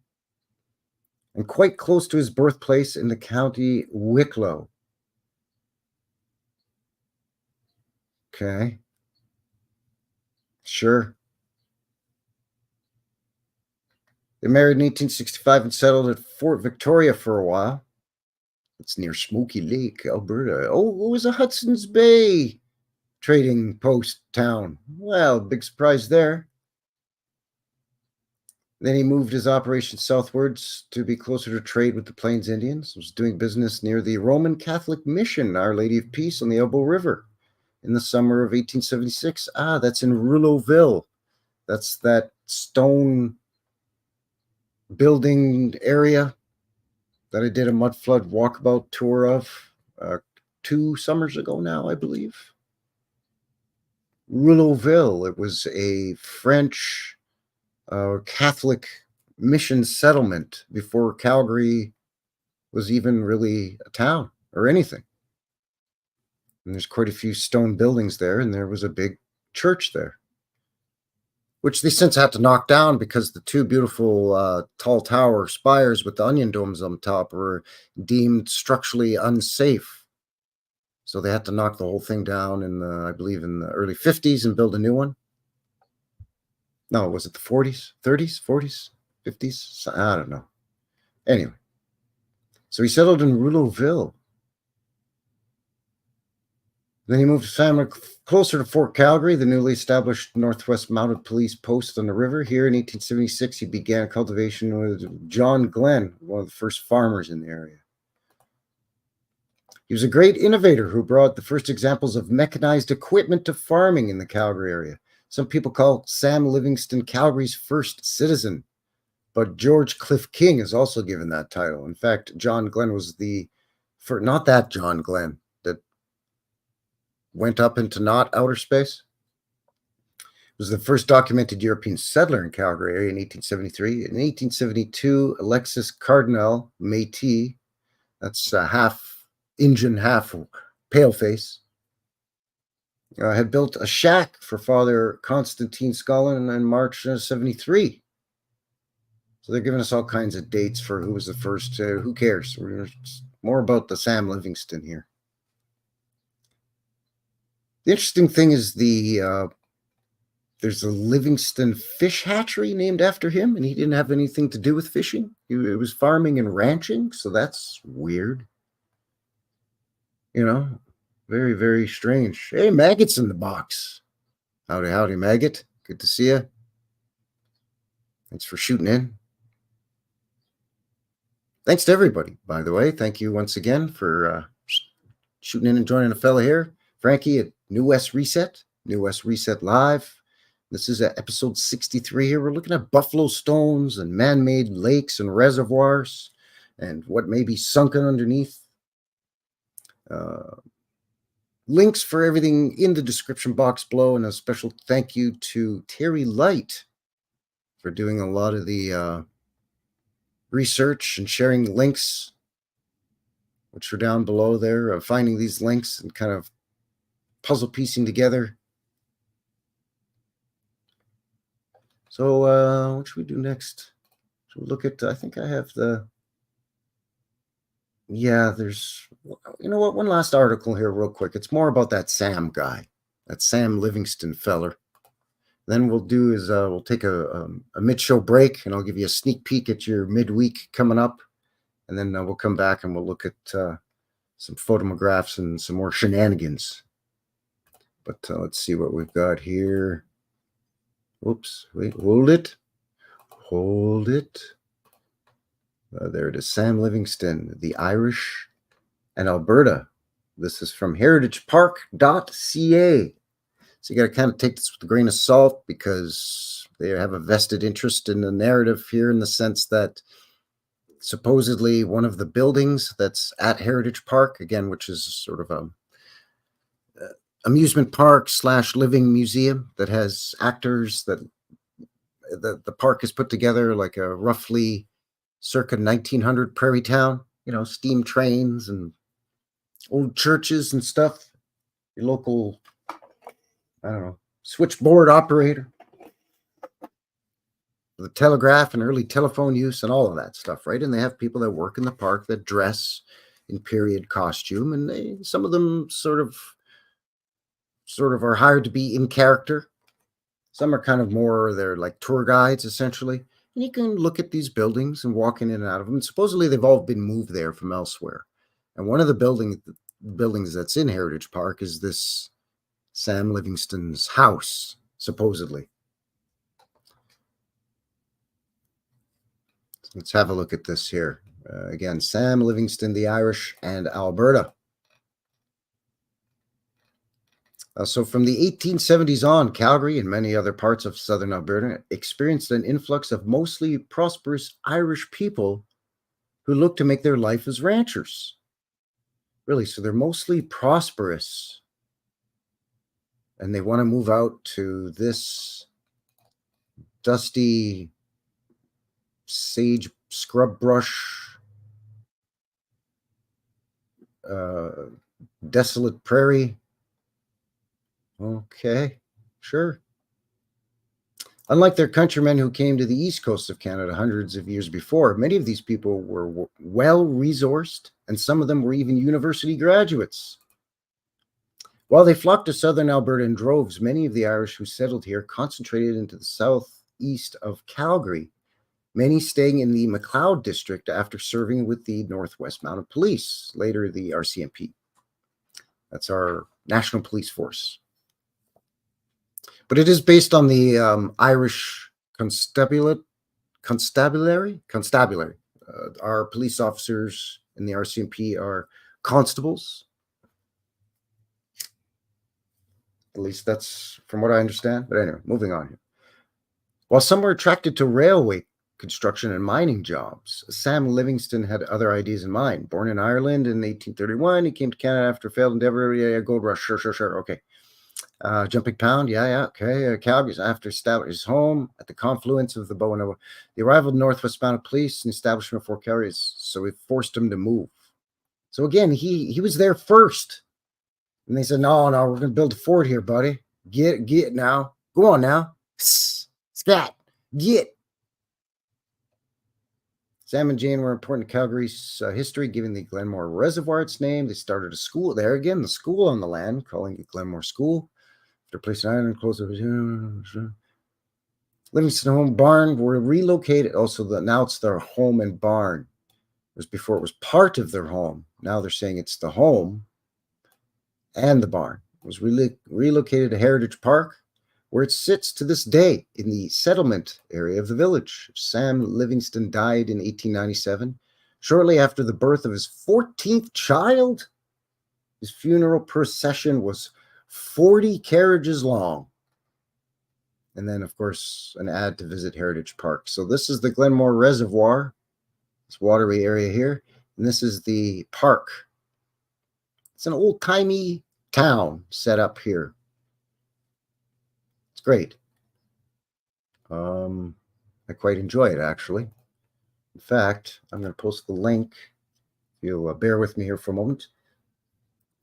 and quite close to his birthplace in the county Wicklow. Okay. Sure. They married in 1865 and settled at Fort Victoria for a while. It's near Smoky Lake, Alberta. Oh, it was a Hudson's Bay trading post town. Well, big surprise there. Then he moved his operations southwards to be closer to trade with the Plains Indians. He was doing business near the Roman Catholic mission, Our Lady of Peace, on the Elbow River in the summer of 1876. That's in Rouleauville. That's that stone building area that I did a mudflood walkabout tour of 2 summers ago now, I believe. Rouleauville. It was a French Catholic mission settlement before Calgary was even really a town or anything. And there's quite a few stone buildings there, and there was a big church there, which they since had to knock down because the 2 beautiful tall tower spires with the onion domes on top were deemed structurally unsafe. So they had to knock the whole thing down in I believe in the early 50s and build a new one. No, was it the 40s, 30s, 40s, 50s? I don't know. Anyway, so he settled in Rouleauville. Then he moved his family closer to Fort Calgary, the newly established Northwest Mounted Police post on the river. Here in 1876, he began cultivation with John Glenn, one of the first farmers in the area. He was a great innovator who brought the first examples of mechanized equipment to farming in the Calgary area. Some people call Sam Livingston Calgary's first citizen, but George Cliff King is also given that title. In fact, John Glenn was not that John Glenn that went up into not outer space. It was the first documented European settler in Calgary area in 1873. In 1872, Alexis Cardinal Métis, that's half Indian, half paleface, had built a shack for Father Constantine Scullin in March 73. So they're giving us all kinds of dates for who was the first. Who cares? More about the Sam Livingston here. The interesting thing is there's a Livingston fish hatchery named after him, and he didn't have anything to do with fishing. He was farming and ranching, so that's weird. Very, very strange. Hey, Maggot's in the box. Howdy, howdy, Maggot. Good to see you. Thanks for shooting in. Thanks to everybody, by the way. Thank you once again for shooting in and joining a fella here. Frankie at New West Reset, New West Reset Live. This is episode 63 here. We're looking at buffalo stones and man-made lakes and reservoirs and what may be sunken underneath. Links for everything in the description box below, and a special thank you to Terri Light for doing a lot of the research and sharing links, which are down below there, finding these links and kind of puzzle piecing together. So what should we do next? Should we look at, I think I have there's, one last article here real quick. It's more about that Sam guy, that Sam Livingston feller. Then we'll do is we'll take a mid-show break, and I'll give you a sneak peek at your midweek coming up. And then we'll come back and we'll look at some photographs and some more shenanigans. But let's see what we've got here. Oops, wait, hold it. There it is, Sam Livingston, the Irish and Alberta. This is from heritagepark.ca. So you got to kind of take this with a grain of salt because they have a vested interest in the narrative here, in the sense that supposedly one of the buildings that's at Heritage Park, again, which is sort of a amusement park / living museum that has actors that the park has put together, like a roughly circa 1900 prairie town, steam trains and old churches and stuff. Your local, I don't know, switchboard operator, the telegraph and early telephone use and all of that stuff, right? And they have people that work in the park that dress in period costume, and some of them sort of are hired to be in character. Some are kind of more, they're like tour guides essentially. And you can look at these buildings and walk in and out of them. And supposedly they've all been moved there from elsewhere. And one of the buildings that's in Heritage Park is this Sam Livingston's house, supposedly. Let's have a look at this here. Again, Sam Livingston, the Irish, and Alberta. So from the 1870s on, Calgary and many other parts of southern Alberta experienced an influx of mostly prosperous Irish people who looked to make their life as ranchers. Really, so they're mostly prosperous. And they want to move out to this dusty sage scrub brush, desolate prairie. Okay, sure. Unlike their countrymen who came to the east coast of Canada hundreds of years before, many of these people were well-resourced, and some of them were even university graduates. While they flocked to southern Alberta in droves, many of the Irish who settled here concentrated into the southeast of Calgary, many staying in the McLeod district after serving with the Northwest Mounted Police, later the RCMP. That's our National Police Force. But it is based on the Irish constabulary. Our police officers in the RCMP are constables. At least that's from what I understand. But anyway, moving on here. While some were attracted to railway construction and mining jobs, Sam Livingston had other ideas in mind. Born in Ireland in 1831, he came to Canada after a failed endeavor. Yeah, gold rush. Sure. Okay. Jumping Pound, okay. Calgary, after establishing his home at the confluence of the Bow and Ottawa. The arrival of the Northwest Mounted Police and establishment of Fort Calgary, so it forced him to move. So again, he was there first. And they said, no, we're going to build a fort here, buddy. Get now. Go on now. Scat. Get. Sam and Jane were important to Calgary's history, giving the Glenmore Reservoir its name. They started a school there again, the school on the land, calling it Glenmore School. After placing an island close to Livingston home barn were relocated. Also, now it's their home and barn. It was before it was part of their home. Now they're saying it's the home and the barn. It was relocated to Heritage Park, where it sits to this day in the settlement area of the village. Sam Livingston died in 1897, shortly after the birth of his 14th child. His funeral procession was 40 carriages long. And then, of course, an ad to visit Heritage Park. So this is the Glenmore Reservoir, this waterway area here. And this is the park. It's an old-timey town set up here. It's great. I quite enjoy it, actually. In fact, I'm going to post the link. If you'll bear with me here for a moment.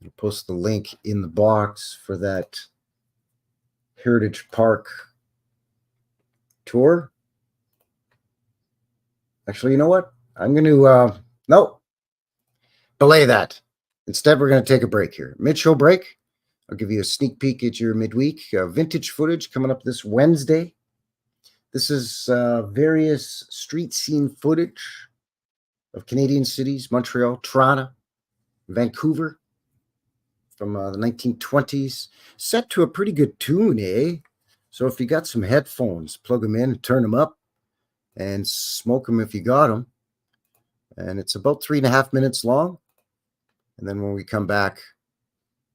I'll post the link in the box for that Heritage Park tour. Actually, you know what? I'm going to, no, belay that. Instead, we're going to take a break here. Mid-show break. I'll give you a sneak peek at your midweek. Vintage footage coming up this Wednesday. This is various street scene footage of Canadian cities, Montreal, Toronto, Vancouver, from the 1920s, set to a pretty good tune, eh? So if you got some headphones, plug them in, turn them up, and smoke them if you got them. And it's about 3.5 minutes long. And then when we come back,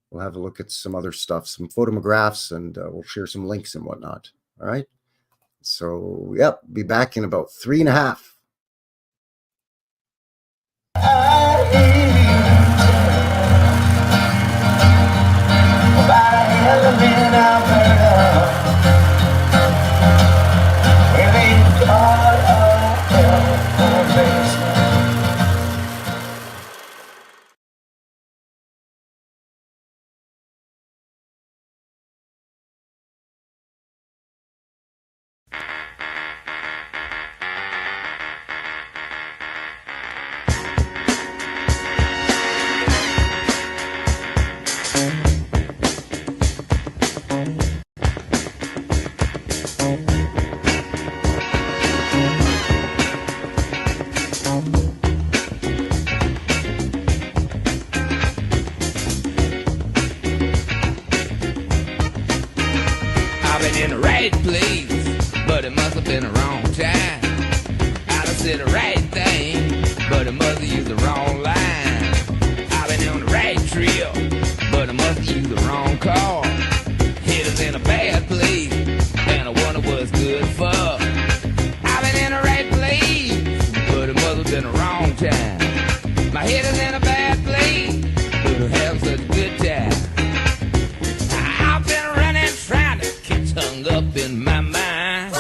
we'll have a look at some other stuff, some photographs, and we'll share some links and whatnot. All right? So, yep, be back in about 3.5. right place, but it must have been the wrong time. I done said the right thing, but it must have used the wrong line. I've been on the right trail, but I must have used the wrong car. Head is in a bad place, and I wonder what's good for. I've been in the right place, but it must have been the wrong time. My head is in a bad place, but I'm having such a good time. I've been running, trying to get hung up in my mind.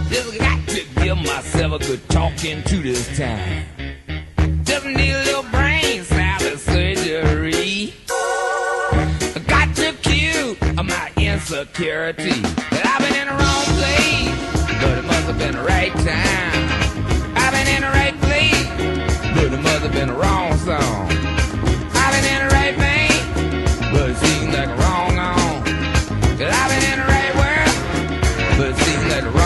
Just got to give myself a good talking to this time. Just need a little brain salad surgery. I got to cue my insecurity. That I've been in the wrong place, but it must have been the right time. I've been in the right place, but it must have been the wrong song. I've been in the right vein, but it seems like a wrong on. Cause I've been in the right world, but it seems like a wrong.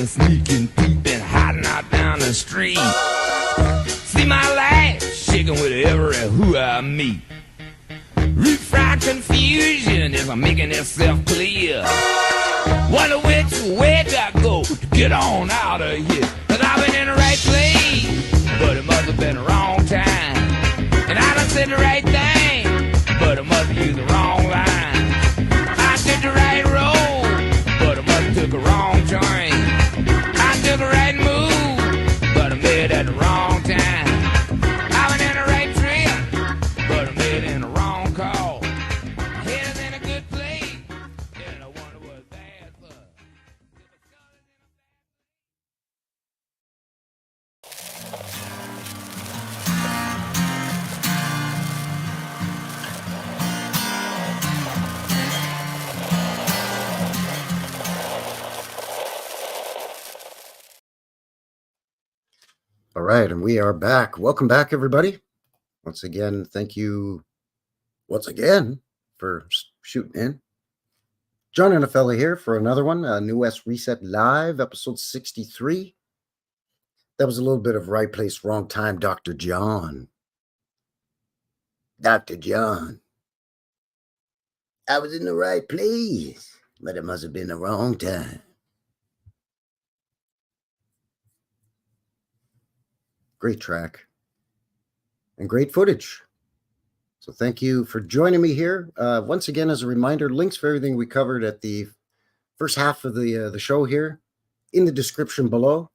Sneaking, peeping, hiding out down the street. See my life shaking with every who I meet. Refried confusion is making itself clear. Wonder which way do I go to get on out of here? Cause I've been in the right place, but it must have been the wrong time. And I done said the right thing, but it must have used the wrong line. I took the right road, but it must have took a wrong turn. Took a right move, but I made it at the wrong time. I went in the right trail, but I made it in the wrong call. My head is in a good place, and I wonder what's bad for. All right, and we are back. Welcome back, everybody. Once again, thank you once again for shooting in. John and a fella here for another one, New West Reset Live, episode 63. That was a little bit of right place, wrong time, Dr. John. Dr. John. I was in the right place, but it must have been the wrong time. Great track and great footage. So thank you for joining me here. Once again, as a reminder, links for everything we covered at the first half of the show here in the description below,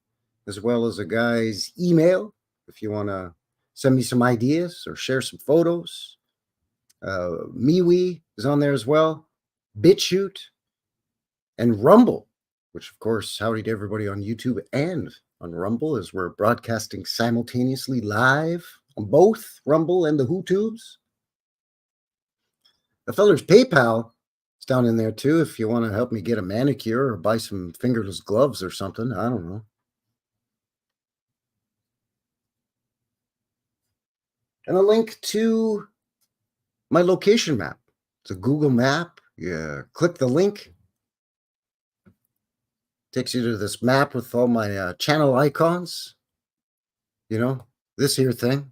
as well as a guy's email if you want to send me some ideas or share some photos. MeWe is on there as well. BitChute and Rumble, which of course, howdy to everybody on YouTube and on Rumble, as we're broadcasting simultaneously live on both Rumble and the HooTubes. The feller's PayPal is down in there too if you want to help me get a manicure or buy some fingerless gloves or something. I don't know. And a link to my location map. It's a Google map. You click the link. Takes you to this map with all my channel icons. You know, this here thing.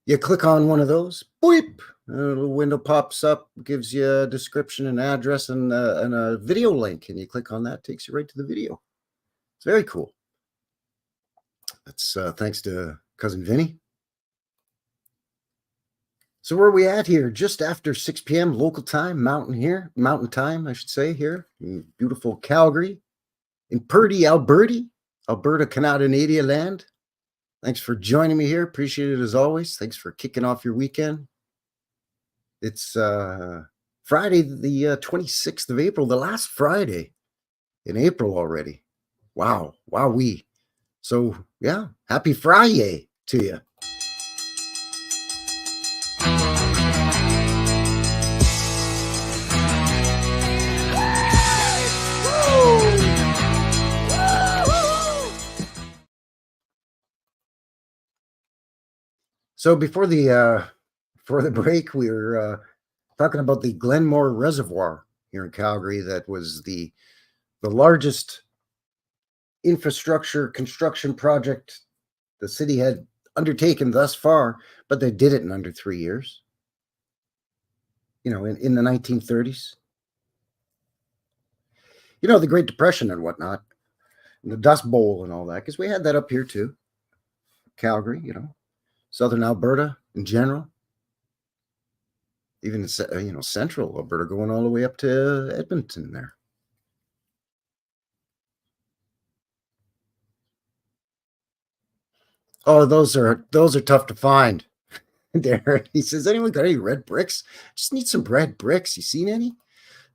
You click on one of those, boop, a little window pops up, gives you a description, an address, and a video link. And you click on that, takes you right to the video. It's very cool. That's thanks to Cousin Vinny. So where are we at here? Just after 6 p.m. local time, mountain time, I should say, here in beautiful Calgary, in Purdy, Alberta, Canada land. Thanks for joining me here. Appreciate it as always. Thanks for kicking off your weekend. It's Friday, the 26th of April, the last Friday in April already. Wow. Wowee. So, yeah, happy Friday to you. So before the break, we were talking about the Glenmore Reservoir here in Calgary. That was the largest infrastructure construction project the city had undertaken thus far, but they did it in under 3 years. In the 1930s. The Great Depression and whatnot, and the Dust Bowl and all that, because we had that up here too. Calgary, Southern Alberta in general, even Central Alberta, going all the way up to Edmonton there. Oh, those are tough to find. There, he says, anyone got any red bricks? Just need some red bricks. You seen any?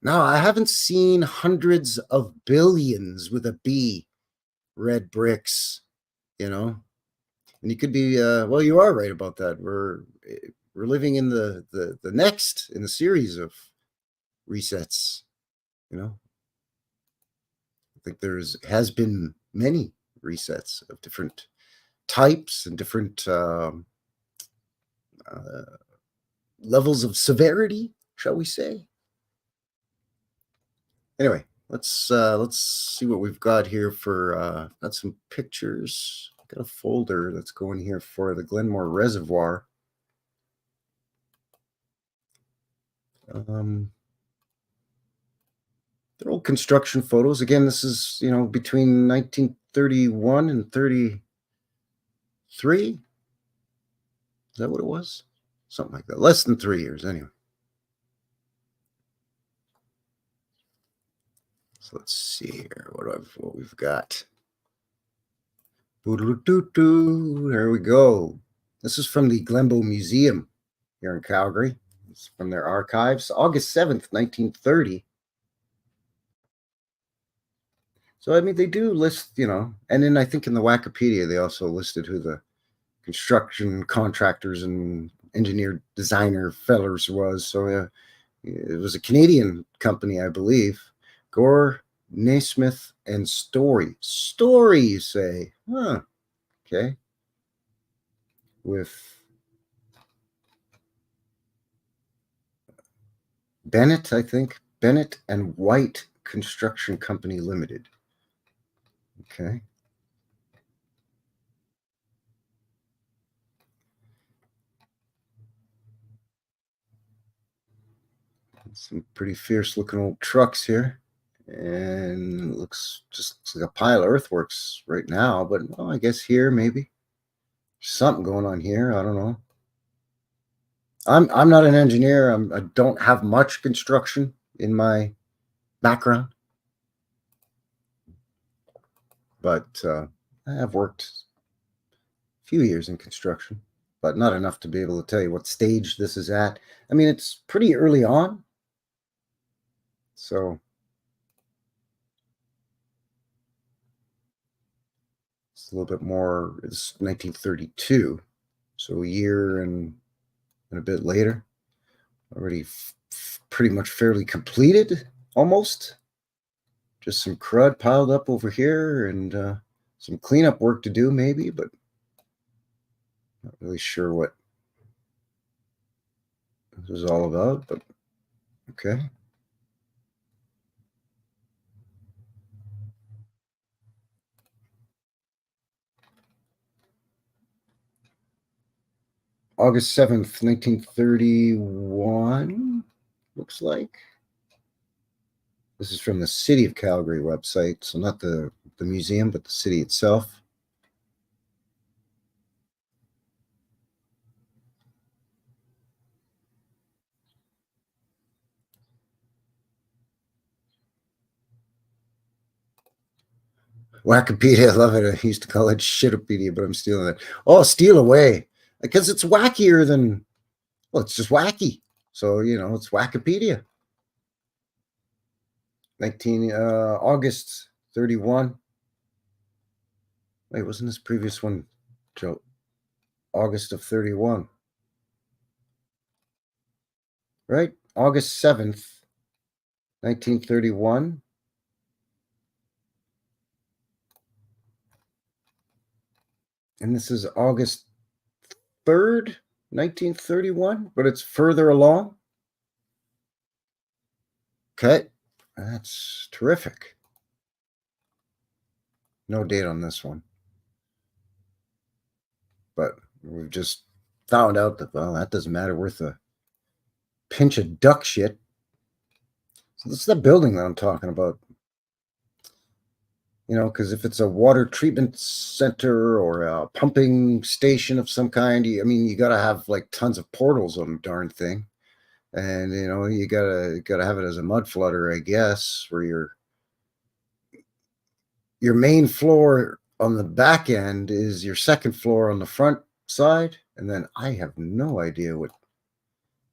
No, I haven't seen hundreds of billions with a B red bricks. And you could be well, you are right about that. We're living in the next in the series of resets. I think has been many resets of different types and different levels of severity, shall we say. Anyway, let's see what we've got here for got some pictures. Got a folder that's going here for the Glenmore Reservoir. They're old construction photos. Again, this is between 1931 and 33. Is that what it was? Something like that. Less than 3 years, anyway. So let's see here what we've got. There we go. This is from the Glenbow Museum here in Calgary. It's from their archives, August 7th, 1930. So, I mean, they do list, and then I think in the Wikipedia, they also listed who the construction contractors and engineer designer fellers was. So it was a Canadian company, I believe. Gore, Naismith, and Story. Story, you say? Huh. Okay. With Bennett, I think. Bennett and White Construction Company Limited. Okay. Some pretty fierce looking old trucks here. And it looks like a pile of earthworks right now, but I guess here maybe something going on here. I don't know. I'm not an engineer. I don't have much construction in my background, but I have worked a few years in construction, but not enough to be able to tell you what stage this is at. I mean, it's pretty early on, so it's a little bit more. It's 1932, so a year and a bit later. Already pretty much fairly completed, almost. Just some crud piled up over here and some cleanup work to do, maybe, but not really sure what this is all about, but okay. August 7th, 1931, looks like. This is from the City of Calgary website, so not the museum, but the city itself. Wikipedia, I love it. I used to call it Shitopedia, but I'm stealing it. Oh, steal away. Because it's wackier than, well, it's just wacky. So, it's Wikipedia. August 31. Wait, wasn't this previous one, Joe? August of 31. Right? August 7th, 1931. And this is August 3rd, 1931, but it's further along. Okay, that's terrific. No date on this one. But we've just found out that, well, that doesn't matter, worth a pinch of duck shit. So this is the building that I'm talking about. You know, because if it's a water treatment center or a pumping station of some kind, I mean, you got to have like tons of portals on the darn thing. And, you know, you gotta have it as a mud flooder, I guess, where your main floor on the back end is your second floor on the front side. And then I have no idea what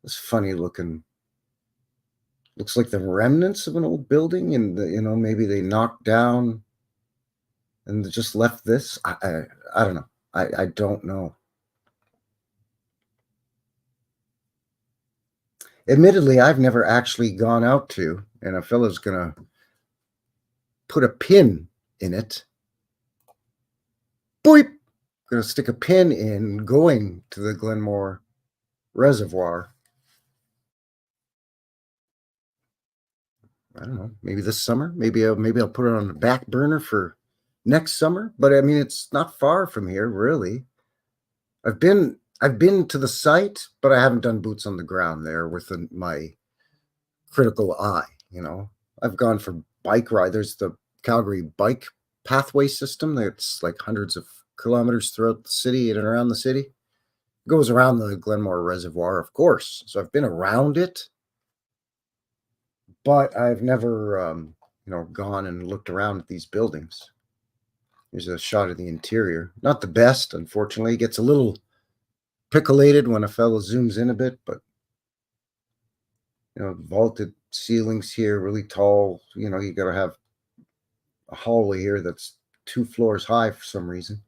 this funny looking, looks like the remnants of an old building, and you know, maybe they knocked down and just left this. I don't know. I don't know. Admittedly, I've never actually gone out to, and a fellow's gonna put a pin in it. Boop! Gonna stick a pin in going to the Glenmore Reservoir. I don't know. Maybe this summer. Maybe I'll put it on the back burner for next summer. But I mean, it's not far from here, really. I've been to the site, but I haven't done boots on the ground there with my critical eye. You know, I've gone for bike ride. There's the Calgary bike pathway system that's like hundreds of kilometers throughout the city and around the city. It goes around the Glenmore Reservoir, of course. So I've been around it, but I've never, you know, gone and looked around at these buildings. Here's a shot of the interior. Not the best, unfortunately. It gets a little pickleated when a fellow zooms in a bit, but, you know, vaulted ceilings here, really tall. You know, you got to have a hallway here that's 2 floors high for some reason.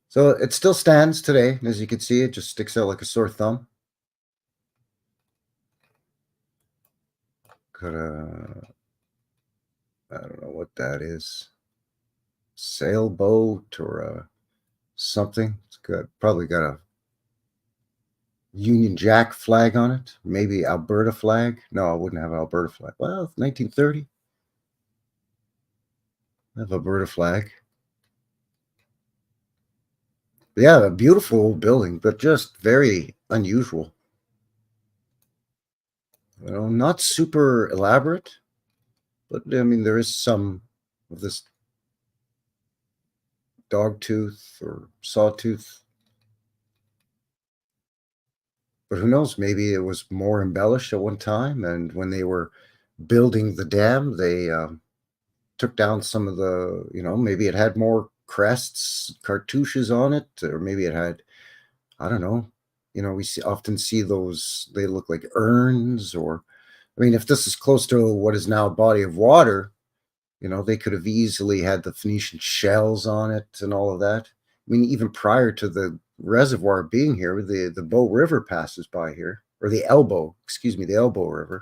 So it still stands today. As you can see, it just sticks out like a sore thumb. Got a, I don't know what that is. Sailboat or something. It's probably got a Union Jack flag on it. Maybe Alberta flag. No, I wouldn't have Alberta flag. Well, 1930. I have Alberta flag. But yeah, a beautiful old building, but just very unusual. You know, not super elaborate, but I mean, there is some of this dog tooth or sawtooth. But who knows? Maybe it was more embellished at one time, and when they were building the dam, they took down some of the, you know, maybe it had more crests, cartouches on it, or maybe it had, I don't know. You know, we often see those, they look like urns, or, I mean, if this is close to what is now a body of water, you know, they could have easily had the Phoenician shells on it and all of that. I mean, even prior to the reservoir being here, the Bow River passes by here, or the Elbow River.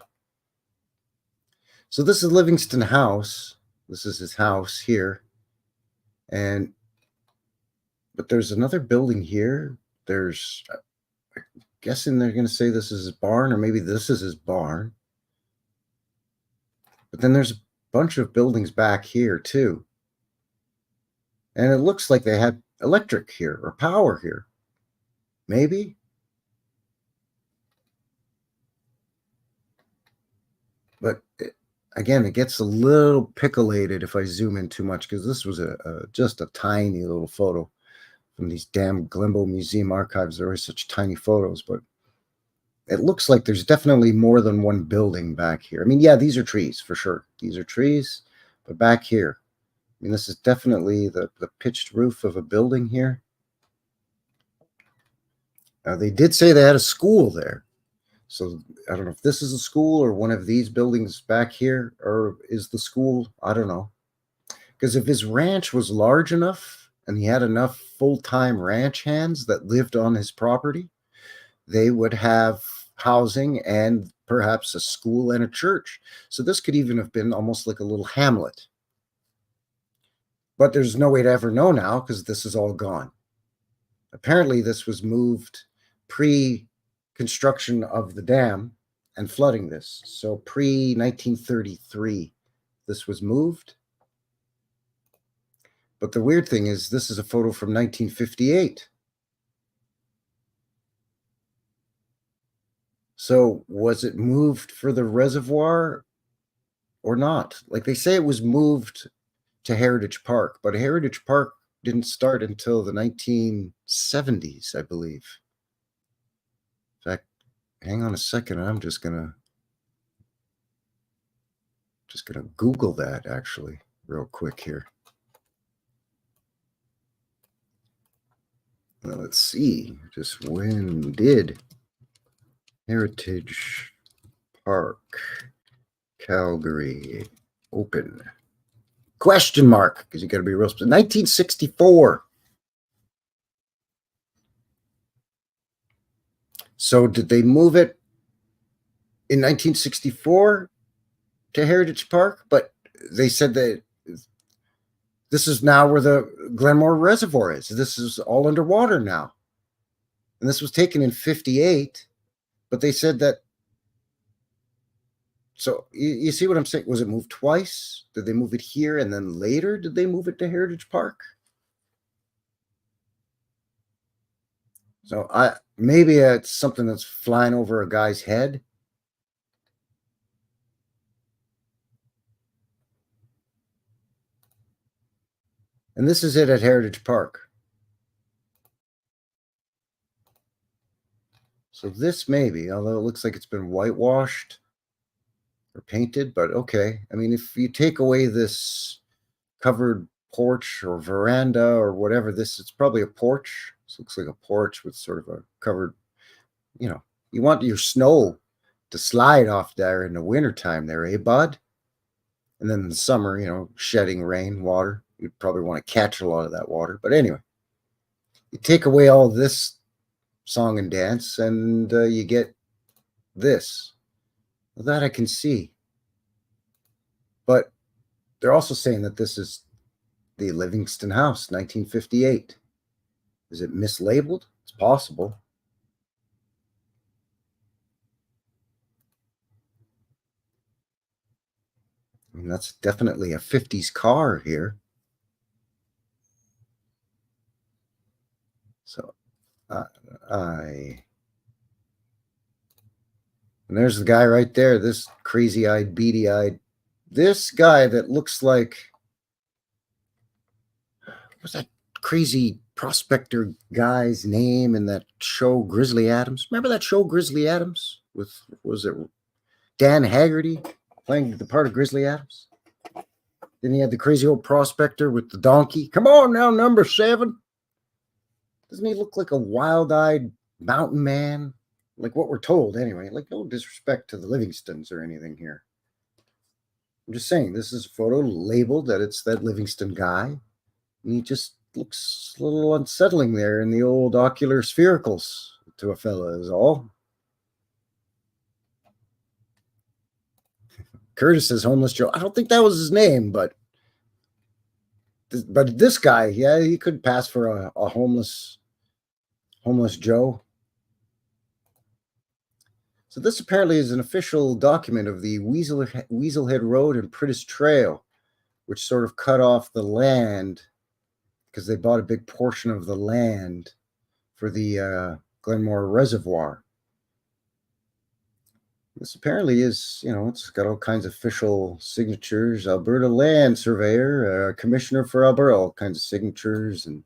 So this is Livingston House. This is his house here. But there's another building here. There's, I'm guessing they're going to say this is his barn, or maybe this is his barn. But then there's a bunch of buildings back here too. And it looks like they had electric here or power here. Maybe. But again, it gets a little pickleated if I zoom in too much, because this was just a tiny little photo from these damn Glenbow Museum archives. There are such tiny photos, but it looks like there's definitely more than one building back here. I mean, yeah, these are trees for sure. These are trees, but back here, I mean, this is definitely the pitched roof of a building here. They did say they had a school there. So I don't know if this is a school or one of these buildings back here, or is the school, I don't know. Because if his ranch was large enough and he had enough full-time ranch hands that lived on his property, they would have housing and perhaps a school and a church. So this could even have been almost like a little hamlet. But there's no way to ever know now because this is all gone. Apparently, this was moved pre-construction of the dam and flooding this. So pre-1933, this was moved. But the weird thing is, this is a photo from 1958. So was it moved for the reservoir or not? Like they say it was moved to Heritage Park, but Heritage Park didn't start until the 1970s, I believe. In fact, hang on a second. I'm just gonna Google that actually real quick here. Now, let's see, just when did Heritage Park Calgary open? Question mark, because you got to be real specific. 1964. So did they move it in 1964 to Heritage Park? But they said that this is now where the Glenmore Reservoir is. This is all underwater now. And this was taken in 58, but they said that. So you see what I'm saying? Was it moved twice? Did they move it here and then later did they move it to Heritage Park? So maybe it's something that's flying over a guy's head. And this is it at Heritage Park. So this maybe, although it looks like it's been whitewashed or painted, but okay. I mean, if you take away this covered porch or veranda or whatever, it's probably a porch. This looks like a porch with sort of a covered, you want your snow to slide off there in the wintertime there, eh, bud? And then in the summer, shedding rain, water. You'd probably want to catch a lot of that water. But anyway, you take away all this song and dance and you get this. Well, that I can see. But they're also saying that this is the Livingston House, 1958. Is it mislabeled? It's possible. I mean, that's definitely a 50s car here. So, and there's the guy right there, this crazy-eyed, beady-eyed, this guy that looks like, what's that crazy prospector guy's name in that show, Grizzly Adams? Remember that show, Grizzly Adams? Was it Dan Haggerty playing the part of Grizzly Adams? Then he had the crazy old prospector with the donkey. Come on now, number 7. Doesn't he look like a wild-eyed mountain man? Like what we're told, anyway. Like, no disrespect to the Livingstons or anything here. I'm just saying, this is a photo labeled that it's that Livingston guy. And he just looks a little unsettling there in the old ocular sphericals to a fella is all. Curtis says Homeless Joe. I don't think that was his name, but this guy, yeah, he could pass for a homeless Joe. So this apparently is an official document of the Weaselhead Road and Priddis Trail, which sort of cut off the land because they bought a big portion of the land for the Glenmore Reservoir. This apparently is, it's got all kinds of official signatures. Alberta Land Surveyor, Commissioner for Alberta, all kinds of signatures and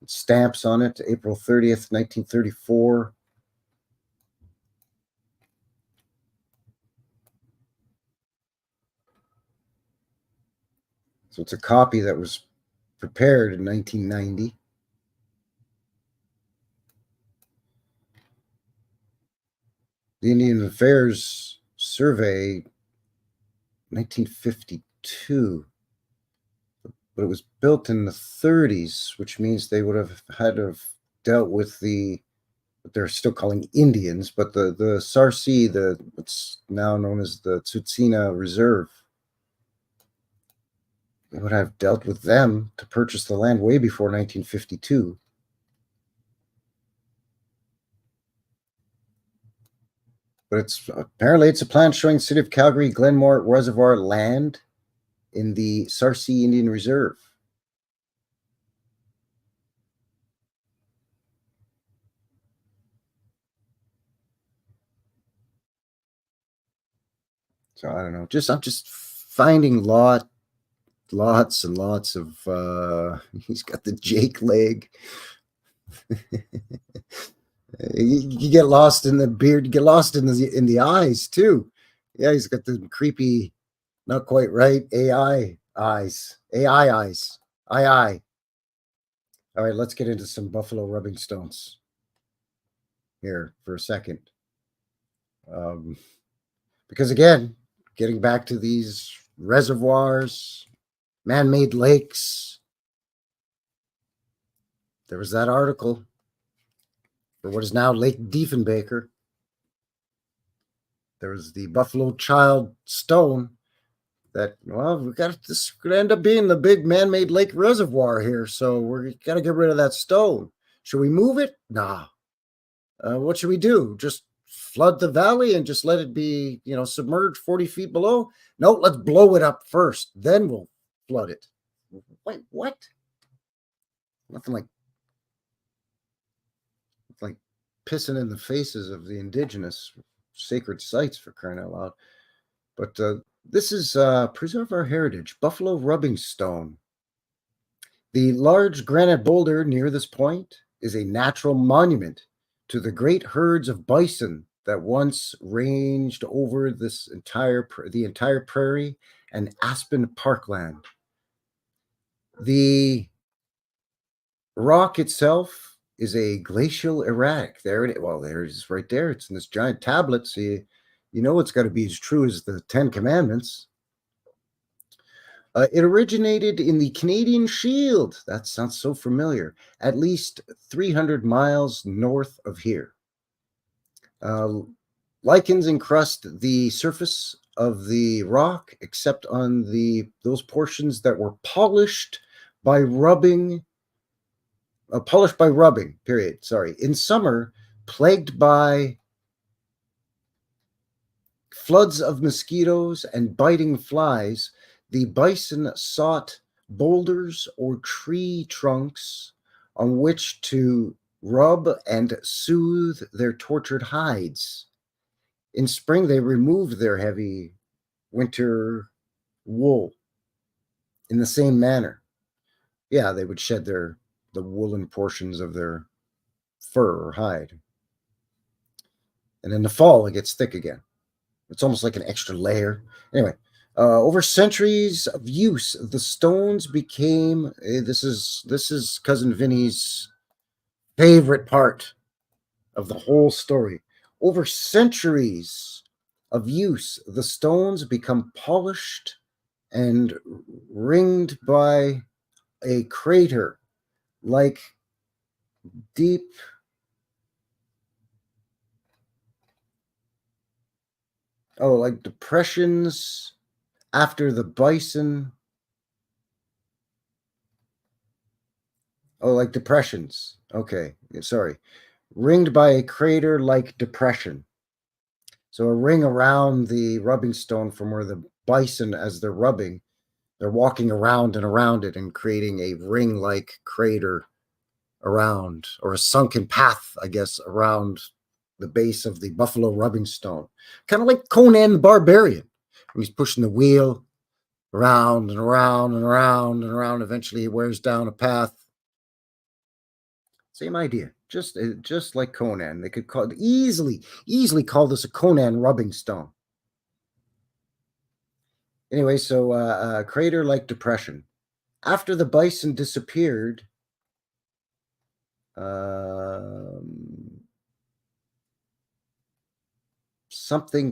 stamps on it. April 30th, 1934. So it's a copy that was prepared in 1990. The Indian Affairs Survey, 1952. But it was built in the 30s, which means they would have had to have dealt with what they're still calling Indians, but the Sarsi, what's now known as the Tsutsina Reserve. would have dealt with them to purchase the land way before 1952. But it's a plan showing City of Calgary Glenmore Reservoir land in the Sarcee Indian Reserve. So I don't know. I'm just finding lots and lots of. He's got the Jake leg. You get lost in the beard. You get lost in the eyes too. Yeah, he's got the creepy, not quite right AI eyes. AI eyes. Aye. All right, let's get into some buffalo rubbing stones here for a second. Because again, getting back to these reservoirs, man-made lakes, there was that article for what is now Lake Diefenbaker. There was the Buffalo Child Stone that, well, this could end up being the big man-made lake reservoir here, so we got to get rid of that stone. Should we move it? Nah. What should we do? Just flood the valley and just let it be, submerged 40 feet below? No, let's blow it up first. Then we'll flood it. Wait, what? Nothing like pissing in the faces of the indigenous sacred sites, for crying out loud. But this is Preserve Our Heritage, Buffalo Rubbing Stone. The large granite boulder near this point is a natural monument to the great herds of bison that once ranged over the entire prairie and aspen parkland. The rock itself is a glacial erratic. There it is right there. It's in this giant tablet, so you know it's got to be as true as the 10 Commandments. It originated in the Canadian Shield. That sounds so familiar. At least 300 miles north of here. Lichens encrust the surface of the rock, except on those portions that were polished by rubbing. Period. Sorry. In summer, plagued by floods of mosquitoes and biting flies, the bison sought boulders or tree trunks on which to rub and soothe their tortured hides. In spring, they removed their heavy winter wool in the same manner. Yeah, they would shed the woolen portions of their fur or hide. And in the fall, it gets thick again. It's almost like an extra layer. Anyway, over centuries of use, the stones became, this is Cousin Vinny's favorite part of the whole story. Over centuries of use, the stones become polished and ringed by a crater like deep like depressions after the bison. Like depressions. Okay, sorry. Ringed by a crater like depression. So a ring around the rubbing stone from where the bison, as they're rubbing, they're walking around and around it and creating a ring-like crater around, or a sunken path, I guess, around the base of the buffalo rubbing stone. Kind of like Conan the Barbarian. When he's pushing the wheel around and around and around and around. Eventually he wears down a path. Same idea. Just like Conan. They could easily call this a Conan rubbing stone. Anyway, so crater-like depression. After the bison disappeared,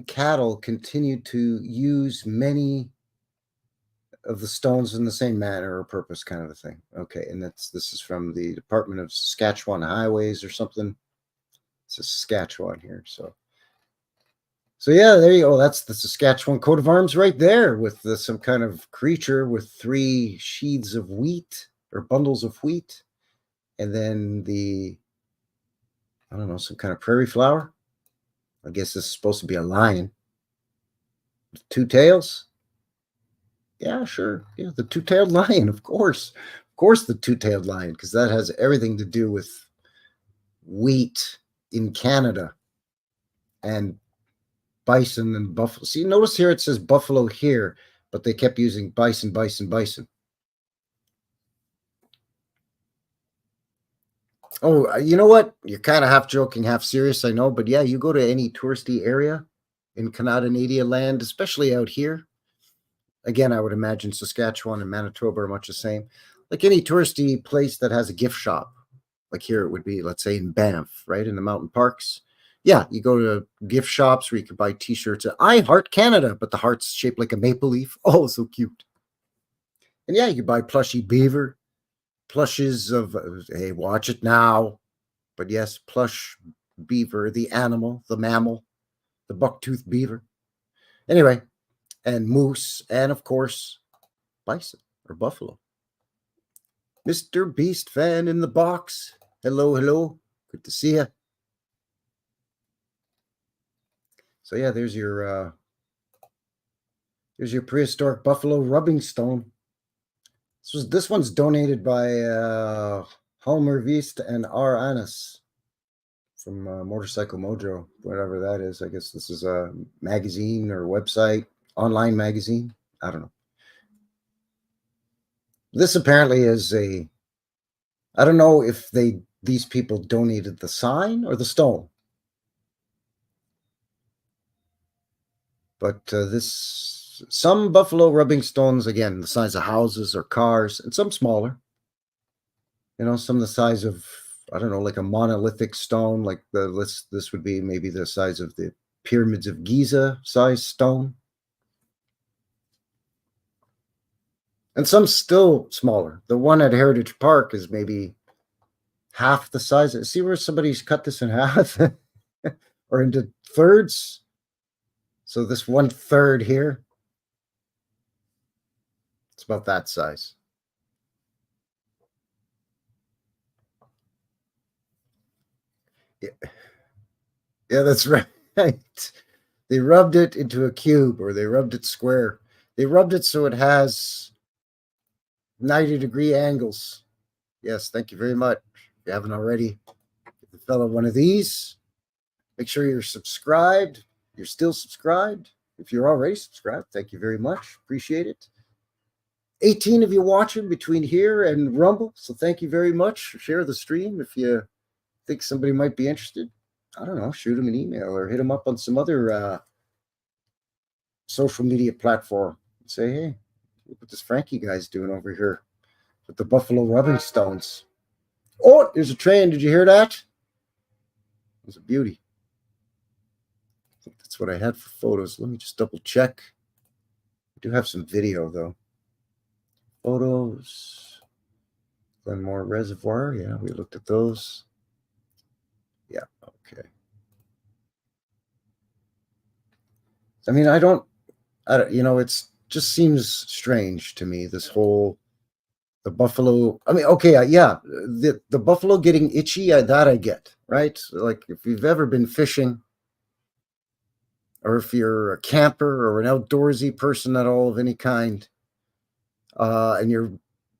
cattle continued to use many of the stones in the same manner or purpose, kind of a thing. Okay, and this is from the Department of Saskatchewan Highways or something. It's Saskatchewan here, so So yeah, there you go. That's the Saskatchewan coat of arms right there, with some kind of creature with 3 sheaths of wheat or bundles of wheat, and then I don't know, some kind of prairie flower. I guess this is supposed to be a lion with 2 tails. Yeah, sure. Yeah, the 2-tailed lion, of course. Of course, the 2-tailed lion, because that has everything to do with wheat in Canada and bison and buffalo. See, notice here it says buffalo here, but they kept using bison, bison, bison. Oh, you know what? You're kind of half joking, half serious, I know, but yeah, you go to any touristy area in Canada land, especially out here. Again, I would imagine Saskatchewan and Manitoba are much the same. Like any touristy place that has a gift shop, like here it would be, let's say in Banff, right, in the mountain parks. Yeah, you go to gift shops where you can buy T-shirts. I heart Canada, but the heart's shaped like a maple leaf. Oh, so cute. And yeah, you can buy plushy beaver, plushes of, hey, watch it now. But yes, plush beaver, the animal, the mammal, the buck-toothed beaver. Anyway, and moose, and of course, bison or buffalo. Mr. Beast fan in the box. Hello, hello. Good to see you. So yeah, there's your prehistoric buffalo rubbing stone. This one's donated by Halmer Vist and R. Annis from Motorcycle Mojo, whatever that is. I guess this is a magazine or website, online magazine. I don't know. This apparently is I don't know if these people donated the sign or the stone. But some buffalo rubbing stones, again, the size of houses or cars, and some smaller. You know, some the size of, I don't know, like a monolithic stone, like this would be maybe the size of the pyramids of Giza size stone. And some still smaller. The one at Heritage Park is maybe half the size. See where somebody's cut this in half or into thirds? So this 1/3 here, it's about that size. Yeah, that's right. They rubbed it into a cube, or they rubbed it square. They rubbed it so it has 90-degree angles. Yes, thank you very much. If you haven't already, give the fellow one of these. Make sure you're subscribed. You're still subscribed. If you're already subscribed, thank you very much. Appreciate it. 18 of you watching between here and Rumble, so thank you very much. Share the stream if you think somebody might be interested. I don't know, shoot them an email or hit them up on some other social media platform. Say, hey, look what this Frankie guy's doing over here with the buffalo rubbing stones. Oh, there's a train. Did you hear that? It was a beauty. I think that's what I had for photos. Let me just double check. I do have some video, though. Photos. Glenmore Reservoir. Yeah, we looked at those. Yeah, okay. I mean, I don't, you know, it's just seems strange to me, this whole, the buffalo. I mean, okay, yeah, the buffalo getting itchy, that I get, right? Like if you've ever been fishing, or if you're a camper or an outdoorsy person at all of any kind, and you're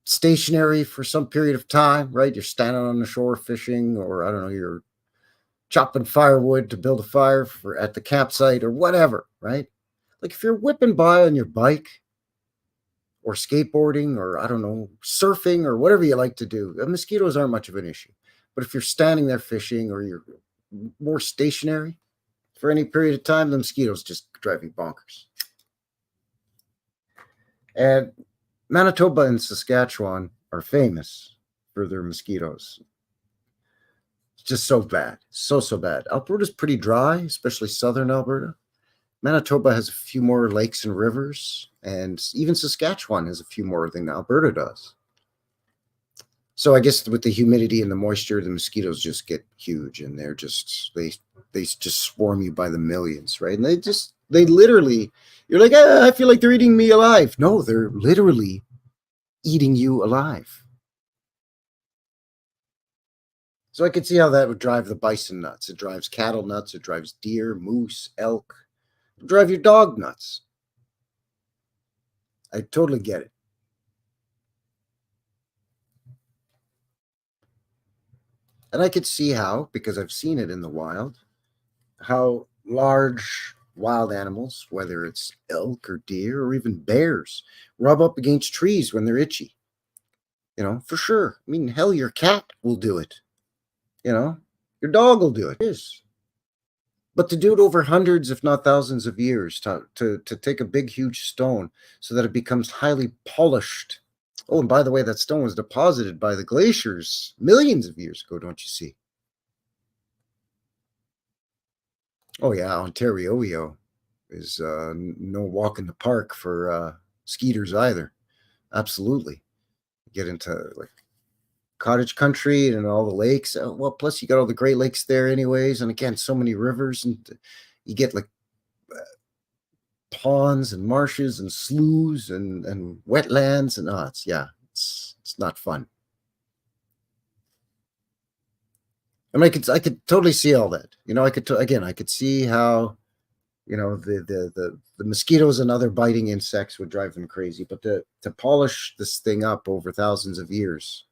stationary for some period of time, right? You're standing on the shore fishing, or I don't know, you're chopping firewood to build a fire at the campsite or whatever, right? Like if you're whipping by on your bike or skateboarding or, I don't know, surfing or whatever you like to do, mosquitoes aren't much of an issue. But if you're standing there fishing or you're more stationary for any period of time, the mosquitoes just drive you bonkers. And Manitoba and Saskatchewan are famous for their mosquitoes. It's just so bad. So bad. Alberta's pretty dry, especially southern Alberta. Manitoba has a few more lakes and rivers, and even Saskatchewan has a few more than Alberta does. So I guess with the humidity and the moisture, the mosquitoes just get huge, and they're just they just swarm you by the millions, right? And they literally, you're like, I feel like they're eating me alive. No, they're literally eating you alive. So I could see how that would drive the bison nuts. It drives cattle nuts. It drives deer, moose, elk. It'll drive your dog nuts. I totally get it. And I could see how, because I've seen it in the wild, how large wild animals, whether it's elk or deer or even bears, rub up against trees when they're itchy. You know, for sure. I mean, hell, your cat will do it. You know, your dog will do it. It is. But to do it over hundreds, if not thousands of years, to take a big, huge stone so that it becomes highly polished. Oh, and by the way, that stone was deposited by the glaciers millions of years ago, don't you see? Oh, yeah, Ontario is no walk in the park for skeeters either. Absolutely. Get into like cottage country and all the lakes. Well, plus you got all the Great Lakes there anyways. And again, so many rivers, and you get like ponds and marshes and sloughs and wetlands. And it's not fun. I mean, I could totally see all that. You know, I could see how, you know, the mosquitoes and other biting insects would drive them crazy. But to polish this thing up over thousands of years,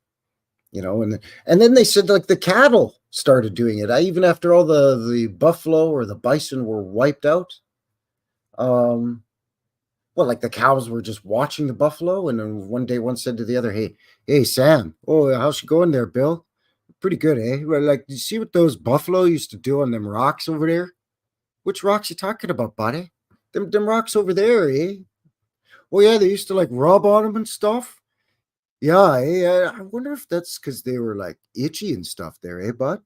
you know, and then they said like the cattle started doing it. Even after all the buffalo or the bison were wiped out, well, like the cows were just watching the buffalo, and then one day one said to the other, "Hey, Sam, oh, how's she going there, Bill? Pretty good, eh? Well, like, you see what those buffalo used to do on them rocks over there? Which rocks you talking about, buddy? Them rocks over there, eh? Oh yeah, they used to like rub on them and stuff. Yeah, eh? I wonder if that's because they were like itchy and stuff there, eh, bud?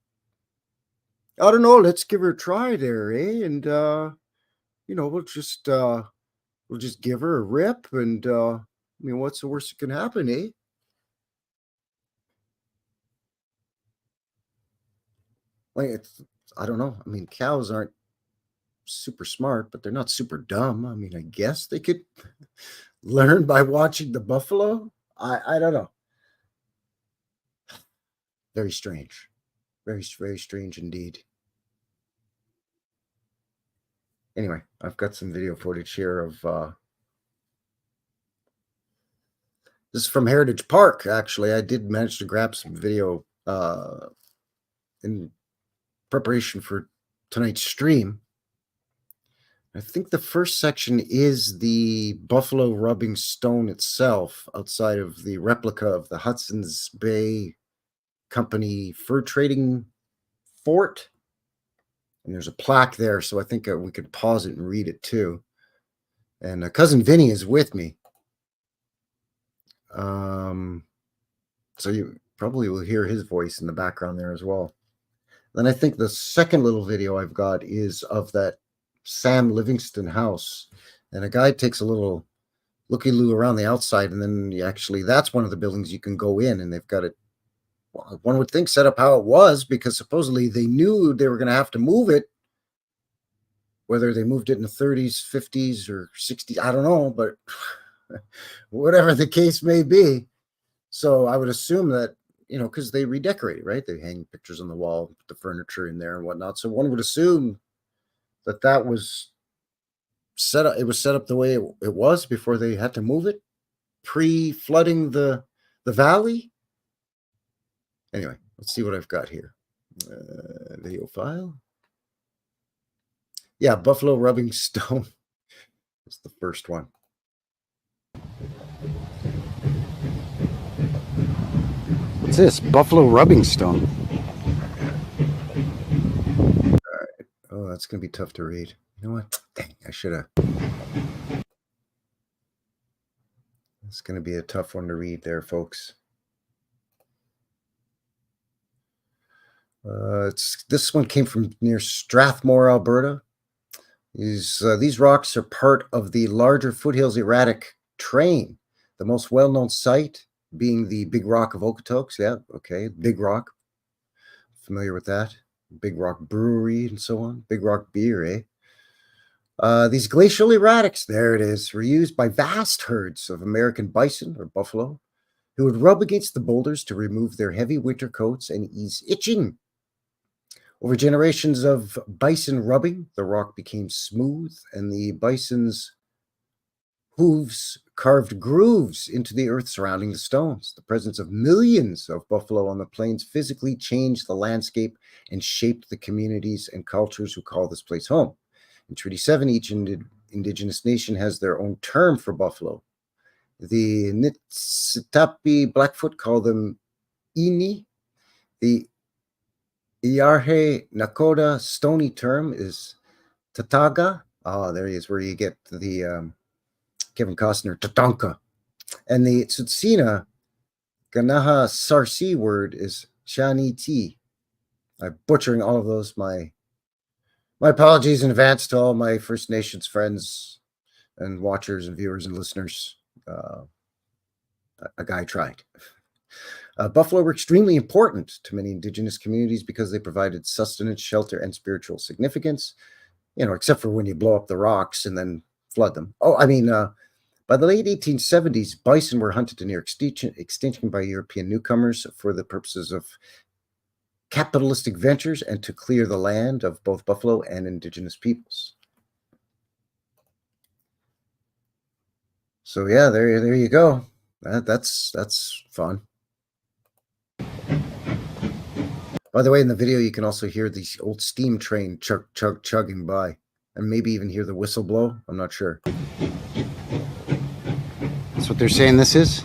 I don't know. Let's give her a try there, eh? And you know, we'll just give her a rip, and I mean, what's the worst that can happen, eh? Like, I don't know. I mean, cows aren't super smart, but they're not super dumb. I mean, I guess they could learn by watching the buffalo. I don't know. Very strange. Very, very strange indeed. Anyway, I've got some video footage here of this is from Heritage Park, actually. I did manage to grab some video in preparation for tonight's stream. I think the first section is the buffalo rubbing stone itself outside of the replica of the Hudson's Bay Company fur trading fort. And there's a plaque there, so I think we could pause it and read it too. And Cousin Vinny is with me. So you probably will hear his voice in the background there as well. Then I think the second little video I've got is of that Sam Livingston house, and a guy takes a little looky-loo around the outside, and then that's one of the buildings you can go in, and they've got it, well, one would think, set up how it was, because supposedly they knew they were going to have to move it, whether they moved it in the 30s, 50s, or 60s, I don't know, but whatever the case may be. So I would assume that, you know, because they redecorate it, right? They hang pictures on the wall, put the furniture in there and whatnot. So one would assume that was set up. It was set up the way it was before they had to move it, pre-flooding the valley. Anyway, let's see what I've got here. Video file. Yeah, buffalo rubbing stone. That's the first one. What's this? Buffalo rubbing stone. All right. Oh, that's going to be tough to read. You know what? Dang, I should have. It's going to be a tough one to read there, folks. This one came from near Strathmore, Alberta. These rocks are part of the larger foothills erratic train. The most well-known site being the Big Rock of Okotoks. Yeah, okay. Big Rock. Familiar with that? Big Rock Brewery and so on. Big Rock beer, eh? These glacial erratics, there it is, were used by vast herds of American bison or buffalo who would rub against the boulders to remove their heavy winter coats and ease itching. Over generations of bison rubbing, the rock became smooth and the bison's hooves carved grooves into the earth surrounding the stones. The presence of millions of buffalo on the plains physically changed the landscape and shaped the communities and cultures who call this place home. In Treaty 7, each indigenous nation has their own term for buffalo. The Niitsitapi Blackfoot call them Ini. The Iarhe Nakota Stony term is Tataga. Ah, there he is, where you get the Kevin Costner, Tatanka. And the Tsutsina Ganaha Sarsi word is Shaniti. I'm butchering all of those. My apologies in advance to all my First Nations friends and watchers and viewers and listeners. A guy tried. Buffalo were extremely important to many indigenous communities because they provided sustenance, shelter, and spiritual significance, except for when you blow up the rocks and then flood them. By the late 1870s, bison were hunted to near extinction by European newcomers for the purposes of capitalistic ventures and to clear the land of both buffalo and indigenous peoples. So yeah, there you go. That's fun. By the way, in the video, you can also hear the old steam train chugging by, and maybe even hear the whistle blow. I'm not sure. That's what they're saying this is.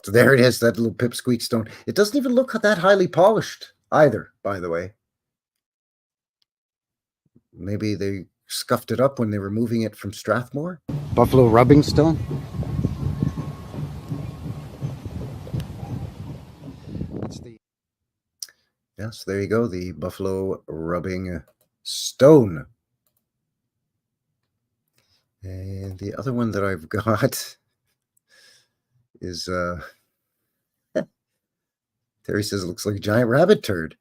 So there it is, that little pipsqueak stone. It doesn't even look that highly polished either, by the way. Maybe they scuffed it up when they were moving it from Strathmore. Buffalo rubbing stone. Yes, there you go, the buffalo rubbing stone. And the other one that I've got is Terry says it looks like a giant rabbit turd.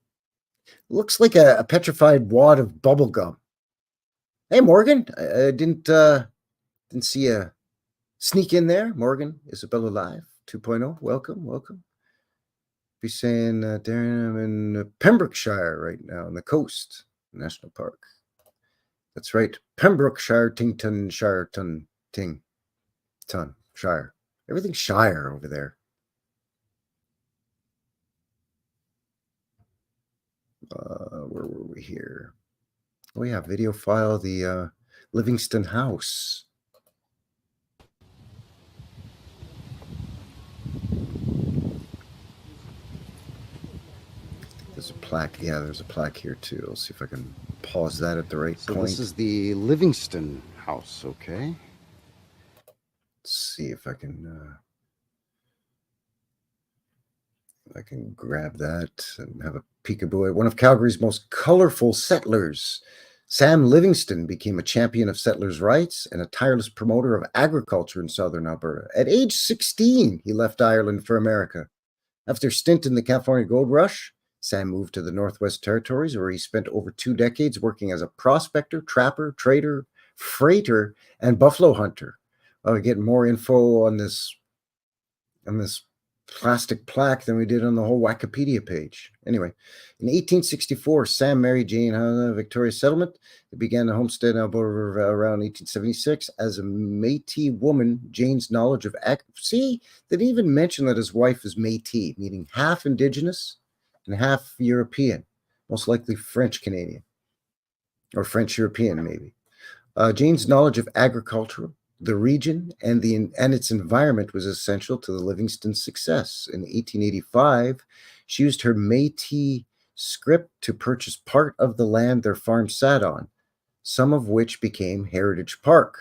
Looks like a petrified wad of bubble gum. Hey, Morgan, I didn't see a sneak in there. Morgan, Isabella Live 2.0. Welcome. Be saying, Darren, I'm in Pembrokeshire right now on the coast National Park. That's right, Pembrokeshire, Tington, Shire, Ting, Ton, Shire. Everything's Shire over there. Where were we here? Oh yeah, video file, the Livingston House. There's a plaque. Yeah, there's a plaque here too. I'll see if I can pause that at the right point. This is the Livingston House, okay? Let's see if I can grab that and have a peekaboo at one of Calgary's most colorful settlers. Sam Livingston became a champion of settlers' rights and a tireless promoter of agriculture in southern Alberta. At age 16, he left Ireland for America. After a stint in the California Gold Rush, Sam moved to the Northwest Territories, where he spent over 2 decades working as a prospector, trapper, trader, freighter, and buffalo hunter. I'll get more info on this plastic plaque than we did on the whole Wikipedia page. Anyway, in 1864, Sam married Jane Hannah, Victoria Settlement. They began a homestead in Alberta around 1876. As a Métis woman, Jane's knowledge of they didn't even mention that his wife is Métis, meaning half Indigenous and half European, most likely French Canadian, or French European maybe. Jane's knowledge of agriculture, the region, and its environment was essential to the Livingston's success. In 1885, she used her Métis scrip to purchase part of the land their farm sat on, some of which became Heritage Park.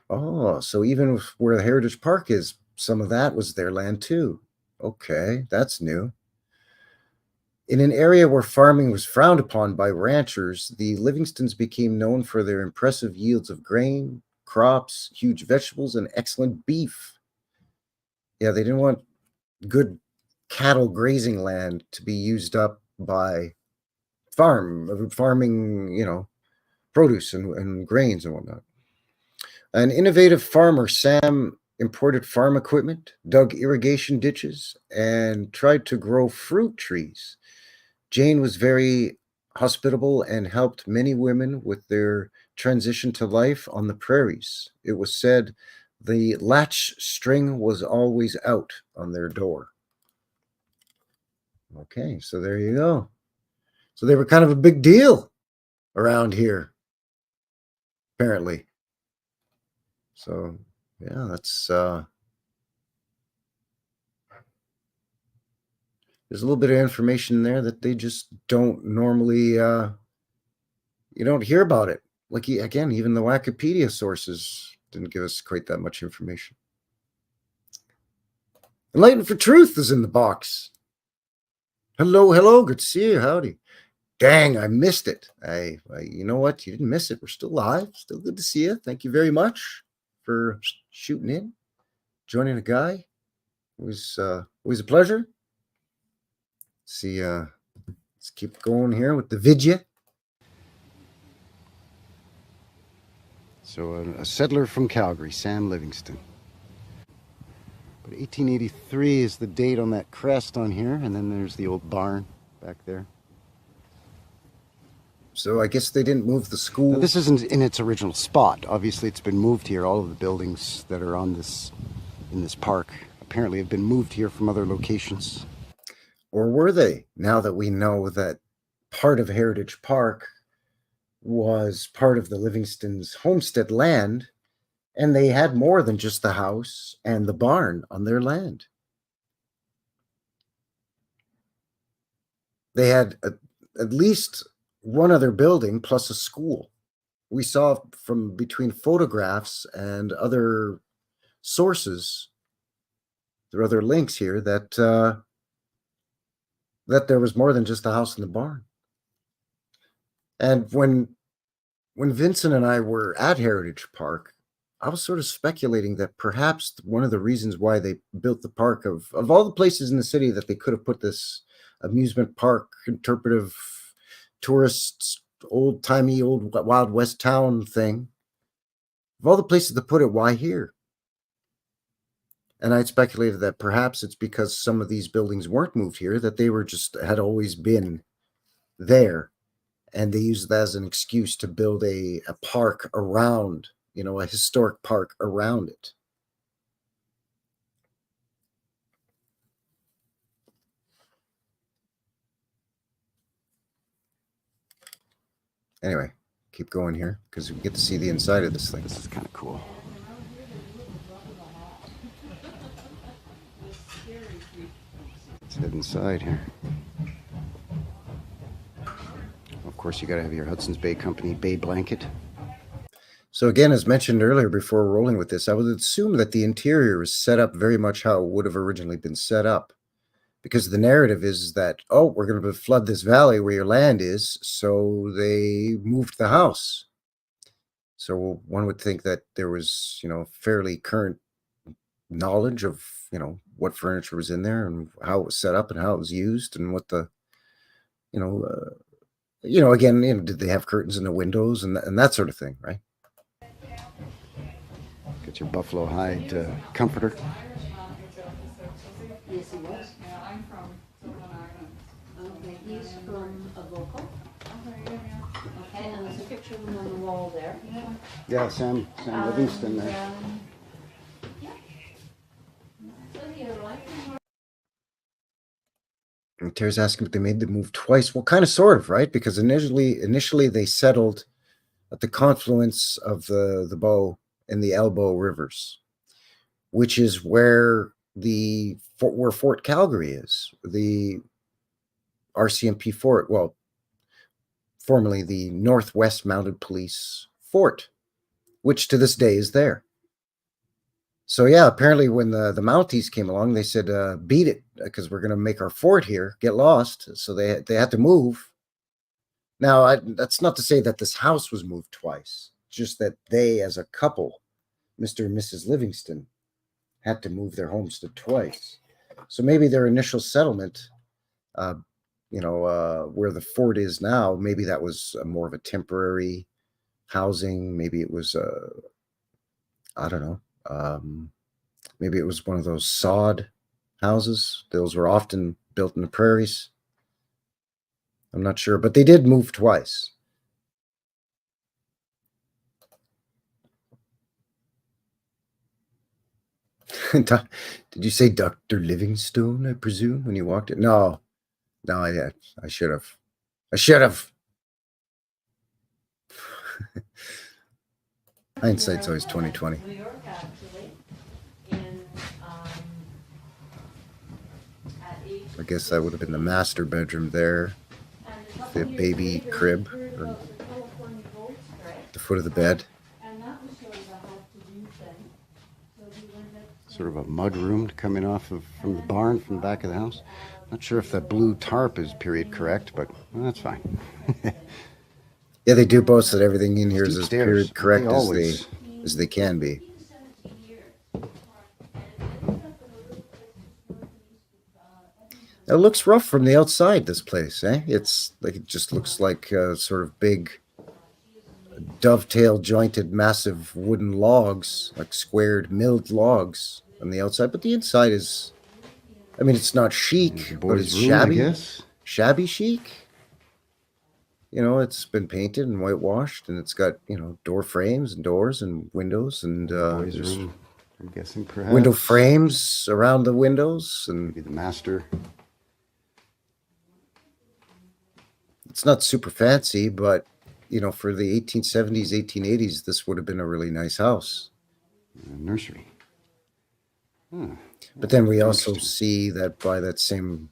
Oh, so even where the Heritage Park is, some of that was their land too. Okay, that's new. In an area where farming was frowned upon by ranchers, the Livingstons became known for their impressive yields of grain, crops, huge vegetables, and excellent beef. Yeah, they didn't want good cattle grazing land to be used up by farming, produce and grains and whatnot. An innovative farmer, Sam imported farm equipment, dug irrigation ditches, and tried to grow fruit trees. Jane was very hospitable and helped many women with their transition to life on the prairies. It was said the latch string was always out on their door. Okay, so there you go. So they were kind of a big deal around here, apparently. So, yeah, that's there's a little bit of information there that they just don't normally you don't hear about it. Like, again, even the Wikipedia sources didn't give us quite that much information. Enlightened for Truth is in the box. Hello, good to see you. Howdy. Dang, I missed it. You know what? You didn't miss it. We're still live. Still good to see you. Thank you very much for shooting in, joining a guy. It was always a pleasure. See, let's keep going here with the vidya. So a settler from Calgary, Sam Livingston. But 1883 is the date on that crest on here, and then there's the old barn back there. So I guess they didn't move the school. Now, this isn't in its original spot. Obviously, it's been moved here. All of the buildings that are in this park apparently have been moved here from other locations. Or were they? Now that we know that part of Heritage Park was part of the Livingston's homestead land, and they had more than just the house and the barn on their land. They had at least one other building plus a school. We saw from between photographs and other sources, there are other links here, that there was more than just the house and the barn. And when Vincent and I were at Heritage Park, I was sort of speculating that perhaps one of the reasons why they built the park, of all the places in the city that they could have put this amusement park, interpretive tourists, old-timey, old Wild West town thing, of all the places to put it, why here? And I speculated that perhaps it's because some of these buildings weren't moved here, that they were had always been there, and they used that as an excuse to build a park around, a historic park around it. Anyway, keep going here because we get to see the inside of this thing. This is kind of cool. Let's head inside here. Of course, you got to have your Hudson's Bay Company Bay blanket. So again, as mentioned earlier, before rolling with this, I would assume that the interior is set up very much how it would have originally been set up. Because the narrative is that, we're going to flood this valley where your land is, so they moved the house. So one would think that there was, fairly current knowledge of, what furniture was in there and how it was set up and how it was used and what the, again, did they have curtains in the windows and that sort of thing, right? Get your buffalo hide comforter. Yes, he was. Yeah, I'm from Okay, he's from a local. Okay, and there's a picture of him on the wall there. Yeah, Sam Livingston there. And Terry's asking if they made the move twice. Well, kind of, sort of, right? Because initially they settled at the confluence of the Bow and the Elbow rivers, which is where Fort Calgary is, the RCMP fort, well, formerly the Northwest Mounted Police Fort, which to this day is there. So yeah, apparently when the Mounties came along, they said, beat it, because we're going to make our fort here, get lost. So they had to move. Now, that's not to say that this house was moved twice, just that they as a couple Mr. and Mrs. Livingston had to move their homestead twice. So maybe their initial settlement, where the fort is now, maybe that was more of a temporary housing. Maybe it was, I don't know, maybe it was one of those sod houses. Those were often built in the prairies. I'm not sure, but they did move twice. Did you say Dr. Livingstone, I presume, when you walked in? No, I should have. I should have. Hindsight's always 20/20. New York, actually, in, at age. I guess that would have been the master bedroom there, And a couple the years baby later, crib, we heard or about the California gold strike, the foot of the bed. and that was sort of a have-to-do thing. So we went up. Sort of a mud room coming off from the barn, from the back of the house. Not sure if that blue tarp is period correct, but well, that's fine. Yeah, they do boast that everything in here is as period correct as they can be. It looks rough from the outside, this place, eh? It's like, it just looks like sort of big dovetail jointed massive wooden logs, like squared milled logs on the outside, but the inside is, I mean, it's not chic, but it's shabby. I guess. Shabby chic. You know, it's been painted and whitewashed, and it's got, you know, door frames and doors and windows and Boys' room, I'm guessing, perhaps. window frames around the windows, and Maybe the master. it's not super fancy, but you know, for the 1870s, 1880s, this would have been a really nice house. Nursery. Huh. But then we also see that by that same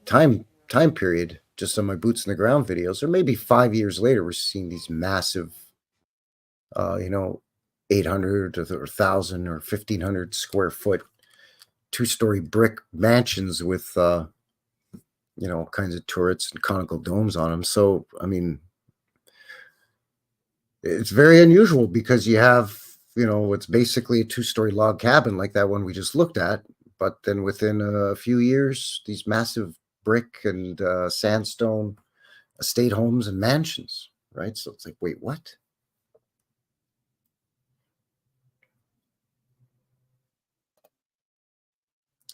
time period, just on my boots in the ground videos, or maybe 5 years later, we're seeing these massive, 800 or 1,000 or 1,500 square foot, 2-story brick mansions with, all kinds of turrets and conical domes on them. So, I mean, it's very unusual because you have, it's basically a 2-story log cabin like that one we just looked at. But then within a few years, these massive brick and sandstone estate homes and mansions, right? So it's like, wait, what?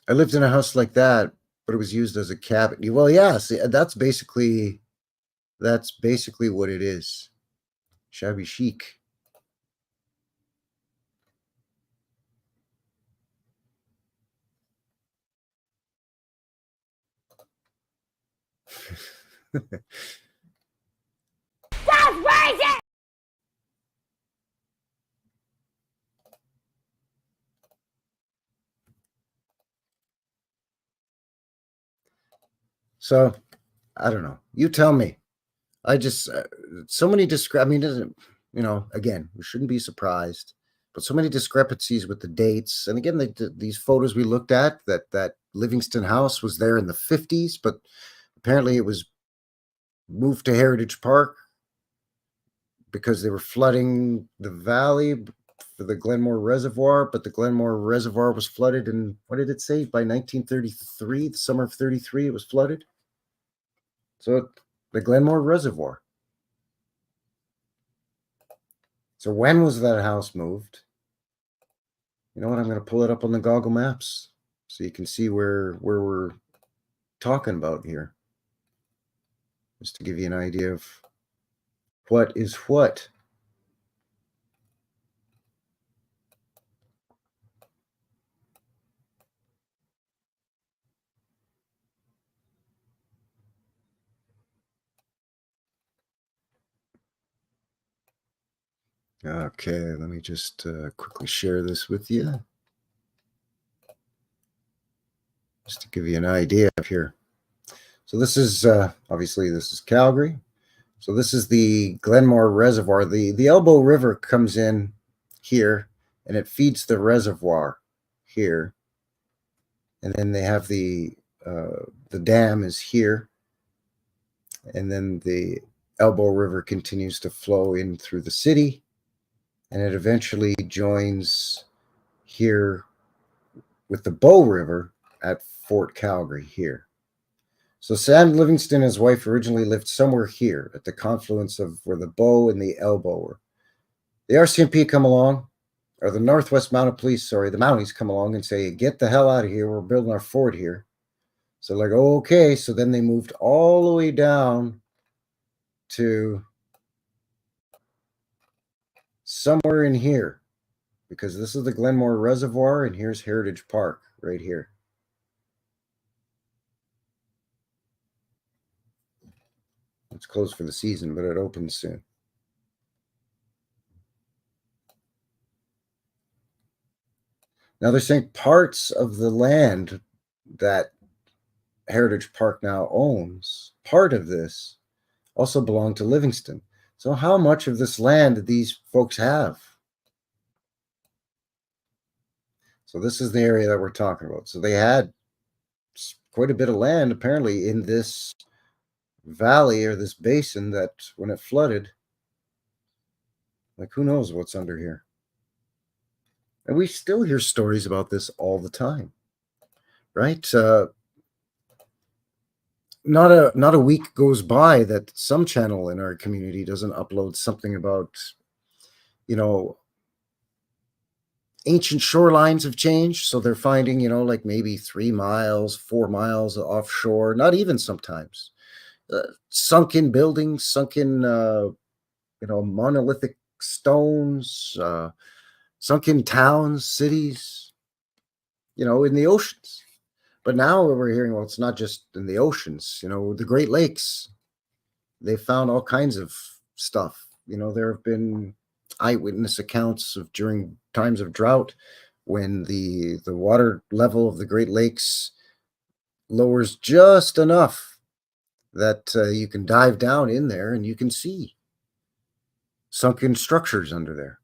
I lived in a house like that, but it was used as a cabin. Well, yeah, see, that's basically what it is. Shabby chic. So, I don't know. You tell me. I just so many I mean, again, we shouldn't be surprised, but so many discrepancies with the dates. And again, these photos we looked at, that Livingston house was there in the 50s, but apparently it was moved to Heritage Park because they were flooding the valley for the Glenmore Reservoir, but the Glenmore Reservoir was flooded in, what did it say? By 1933, the summer of 33, it was flooded. So the Glenmore Reservoir. So when was that house moved? You know what? I'm going to pull it up on the Google Maps so you can see where we're talking about here. Just to give you an idea of what is what. Okay, let me just quickly share this with you. Just to give you an idea of here. So this is, obviously, this is Calgary. So this is the Glenmore Reservoir. The Elbow River comes in here, and it feeds the reservoir here. And then they have the dam is here. And then the Elbow River continues to flow in through the city. and it eventually joins here with the Bow River at Fort Calgary here. So Sam Livingston and his wife originally lived somewhere here at the confluence of where the Bow and the Elbow were. The RCMP come along, or the Northwest Mounted Police, sorry, the Mounties come along and say, get the hell out of here. We're building our fort here. So like, oh, okay. So then they moved all the way down to somewhere in here, because this is the Glenmore Reservoir and here's Heritage Park right here. It's closed for the season, but it opens soon. Now they're saying parts of the land that Heritage Park now owns, part of this also belonged to Livingston. So how much of this land did these folks have? So this is the area that we're talking about. So they had quite a bit of land apparently in this valley or this basin that when it flooded, like who knows what's under here. And we still hear stories about this all the time, right? Not a week goes by that some channel in our community doesn't upload something about, you know, ancient shorelines have changed. So they're finding, you know, like maybe 3 miles, 4 miles offshore, not even sometimes. Sunken buildings, sunken, you know, monolithic stones, sunken towns, cities, you know, in the oceans. But now we're hearing, well, it's not just in the oceans, you know, the Great Lakes. They found all kinds of stuff. You know, there have been eyewitness accounts of during times of drought when the water level of the Great Lakes lowers just enough that you can dive down in there and you can see sunken structures under there.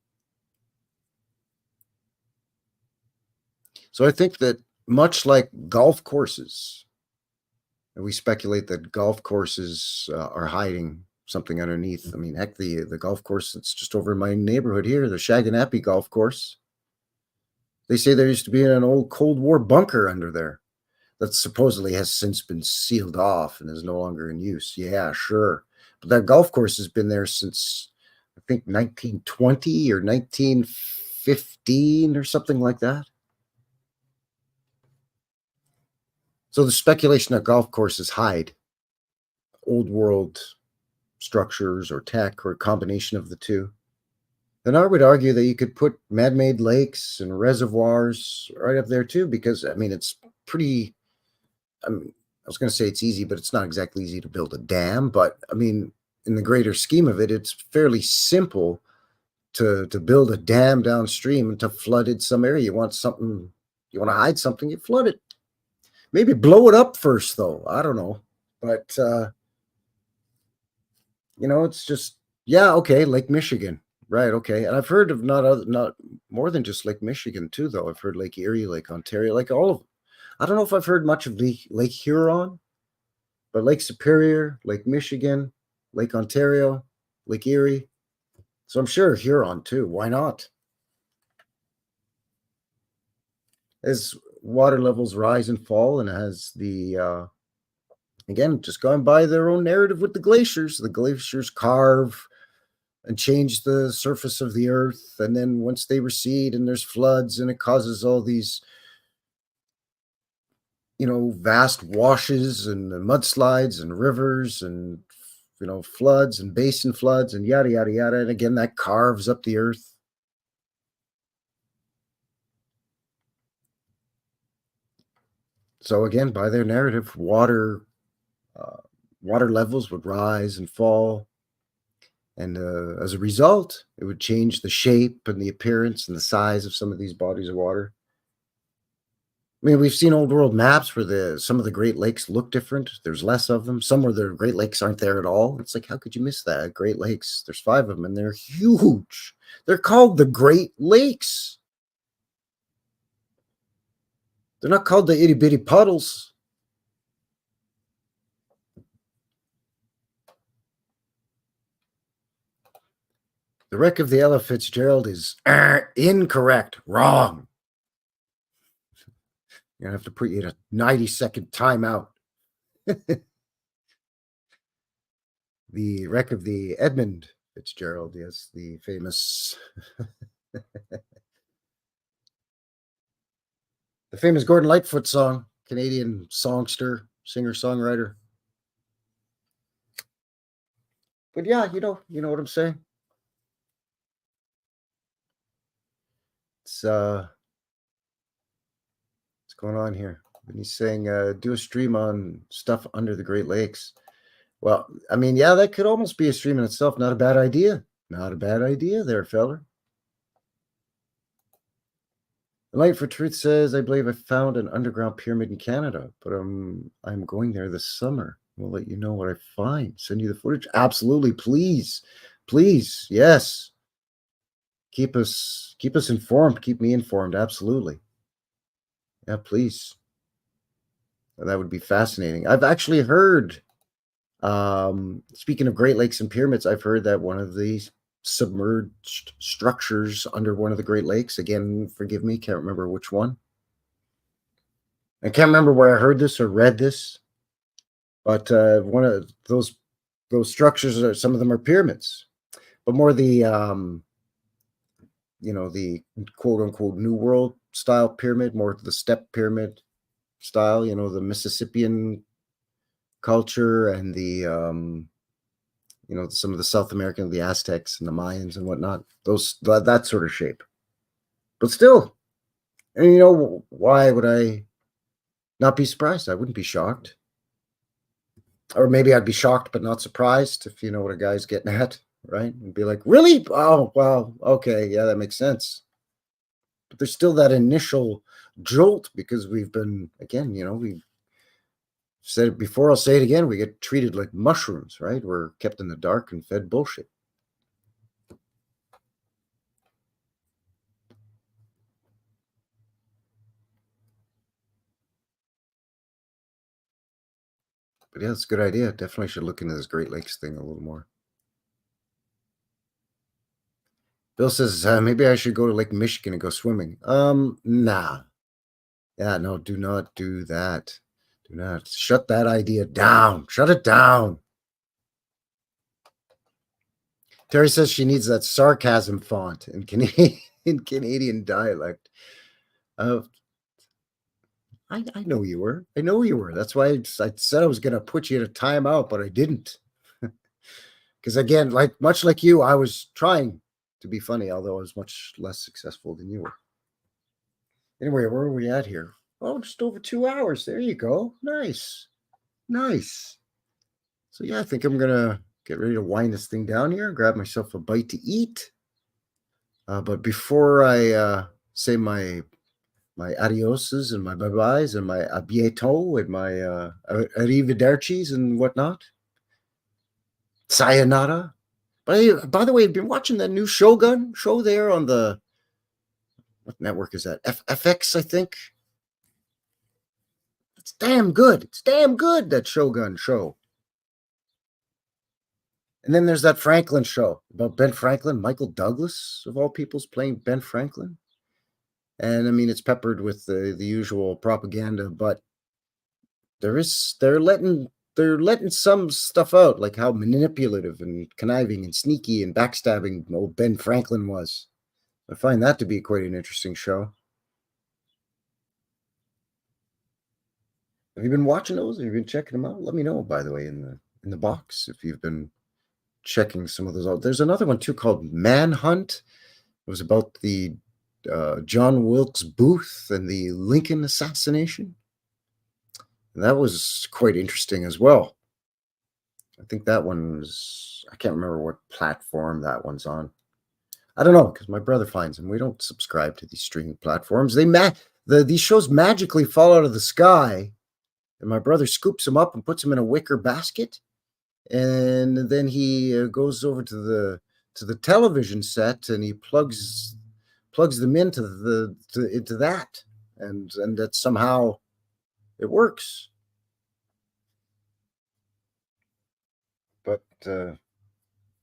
So I think that much like golf courses, and we speculate that golf courses are hiding something underneath. I mean, heck, the golf course that's just over in my neighborhood here, the Shaganappy Golf Course, they say there used to be an old Cold War bunker under there that supposedly has since been sealed off and is no longer in use. Yeah, sure. But that golf course has been there since, I think, 1920 or 1915 or something like that. So the speculation that golf courses hide old world structures or tech or a combination of the two, then I would argue that you could put man-made lakes and reservoirs right up there too, because I mean, it's pretty, I was going to say it's easy, but it's not exactly easy to build a dam. But I mean, in the greater scheme of it, it's fairly simple to build a dam downstream and to flood in some area. You want something, you want to hide something, you flood it. Maybe blow it up first, though. I don't know. But, you know, it's just, yeah, okay, Lake Michigan. Right, okay. And I've heard of not more than just Lake Michigan, too, though. I've heard Lake Erie, Lake Ontario, like all of them. I don't know if I've heard much of Lake Huron, but Lake Superior, Lake Michigan, Lake Ontario, Lake Erie. So I'm sure Huron, too. Why not? As water levels rise and fall, and as the again, just going by their own narrative with the glaciers carve and change the surface of the earth, and then once they recede and there's floods and it causes all these, you know, vast washes and mudslides and rivers and, you know, floods and basin floods and yada yada yada, and again that carves up the earth. So again, by their narrative, water levels would rise and fall, and as a result, it would change the shape and the appearance and the size of some of these bodies of water. I mean, we've seen old world maps where some of the Great Lakes look different. There's less of them. Some where the Great Lakes aren't there at all. It's like, how could you miss that? Great Lakes, there's 5 of them, and they're huge. They're called the Great Lakes. They're not called the itty bitty puddles. The wreck of the Ella Fitzgerald is incorrect. Wrong. You're going to have to put you in a 90-second timeout. The wreck of the Edmund Fitzgerald, yes, the famous... the famous Gordon Lightfoot song, Canadian songster, singer-songwriter. But yeah, you know what I'm saying? It's what's going on here? And he's saying, do a stream on stuff under the Great Lakes. Well, I mean, yeah, that could almost be a stream in itself. Not a bad idea. Not a bad idea there, feller. The Light for Truth says, I believe I found an underground pyramid in Canada, but I'm going there this summer. We'll let you know what I find. Send you the footage. Absolutely, please. Please, yes. Keep us informed. Keep me informed. Absolutely. Yeah, please. That would be fascinating. I've actually heard, speaking of Great Lakes and pyramids, I've heard that one of these submerged structures under one of the Great Lakes, again, forgive me, can't remember which one. I can't remember where I heard this or read this, but one of those structures, some of them are pyramids, but more the, the quote unquote New World style pyramid, more the step pyramid style, the Mississippian culture and the, some of the South American, the Aztecs and the Mayans and whatnot, that sort of shape. But still, and why would I not be surprised? I wouldn't be shocked. Or maybe I'd be shocked but not surprised, if you know what a guy's getting at, right? And be like, really? Oh, well, okay, yeah, that makes sense. But there's still that initial jolt because we've been, again, we've said it before, I'll say it again, we get treated like mushrooms, right? We're kept in the dark and fed bullshit. But yeah, it's a good idea. Definitely should look into this Great Lakes thing a little more. Bill says, maybe I should go to Lake Michigan and go swimming. Nah. Yeah, no, do not do that. Do not. Shut that idea down. Shut it down. Terry says she needs that sarcasm font in Canadian dialect. I know you were. I know you were. That's why I said I was going to put you in a timeout, but I didn't. Because again, much like you, I was trying to be funny, although I was much less successful than you were. Anyway, where are we at here? Oh, just over 2 hours. There you go. Nice. Nice. So yeah, I think I'm going to get ready to wind this thing down here, grab myself a bite to eat. But before I say my adioses and my bye-byes and my a bientôt and my arrivedercis and whatnot, sayonara. By the way, I've been watching that new Shogun show there on the, what network is that? FX, I think. It's damn good. It's damn good, that Shogun show. And then there's that Franklin show about Ben Franklin, Michael Douglas, of all people's, playing Ben Franklin. And I mean, it's peppered with the usual propaganda, but they're letting some stuff out, like how manipulative and conniving and sneaky and backstabbing old Ben Franklin was. I find that to be quite an interesting show. Have you been watching those? Have you been checking them out? Let me know, by the way, in the box if you've been checking some of those out. There's another one too called Manhunt. It was about the John Wilkes Booth and the Lincoln assassination. And that was quite interesting as well. I think that one was, I can't remember what platform that one's on. I don't know, because my brother finds them. We don't subscribe to these streaming platforms. These shows magically fall out of the sky, and my brother scoops them up and puts them in a wicker basket, and then he goes over to the television set and he plugs them into that, and that somehow it works. But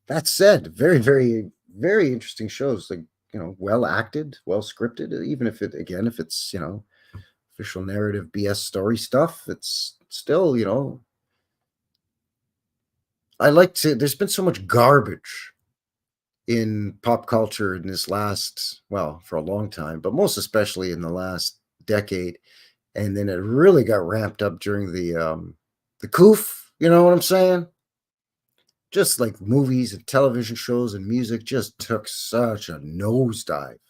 that said, very, very, very interesting shows, like, well acted, well scripted, even if it's, official narrative BS story stuff, it's still, I like to, there's been so much garbage in pop culture in this last, well, for a long time, but most especially in the last decade. And then it really got ramped up during the coof, you know what I'm saying? Just like movies and television shows and music just took such a nosedive. It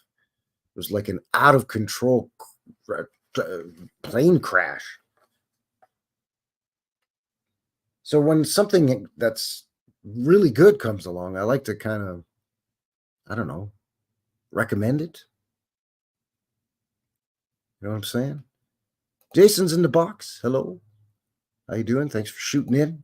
was like an out of control plane crash. So when something that's really good comes along, I like to kind of, I don't know, recommend it. You know what I'm saying? Jason's in the box. Hello. How you doing? Thanks for shooting in.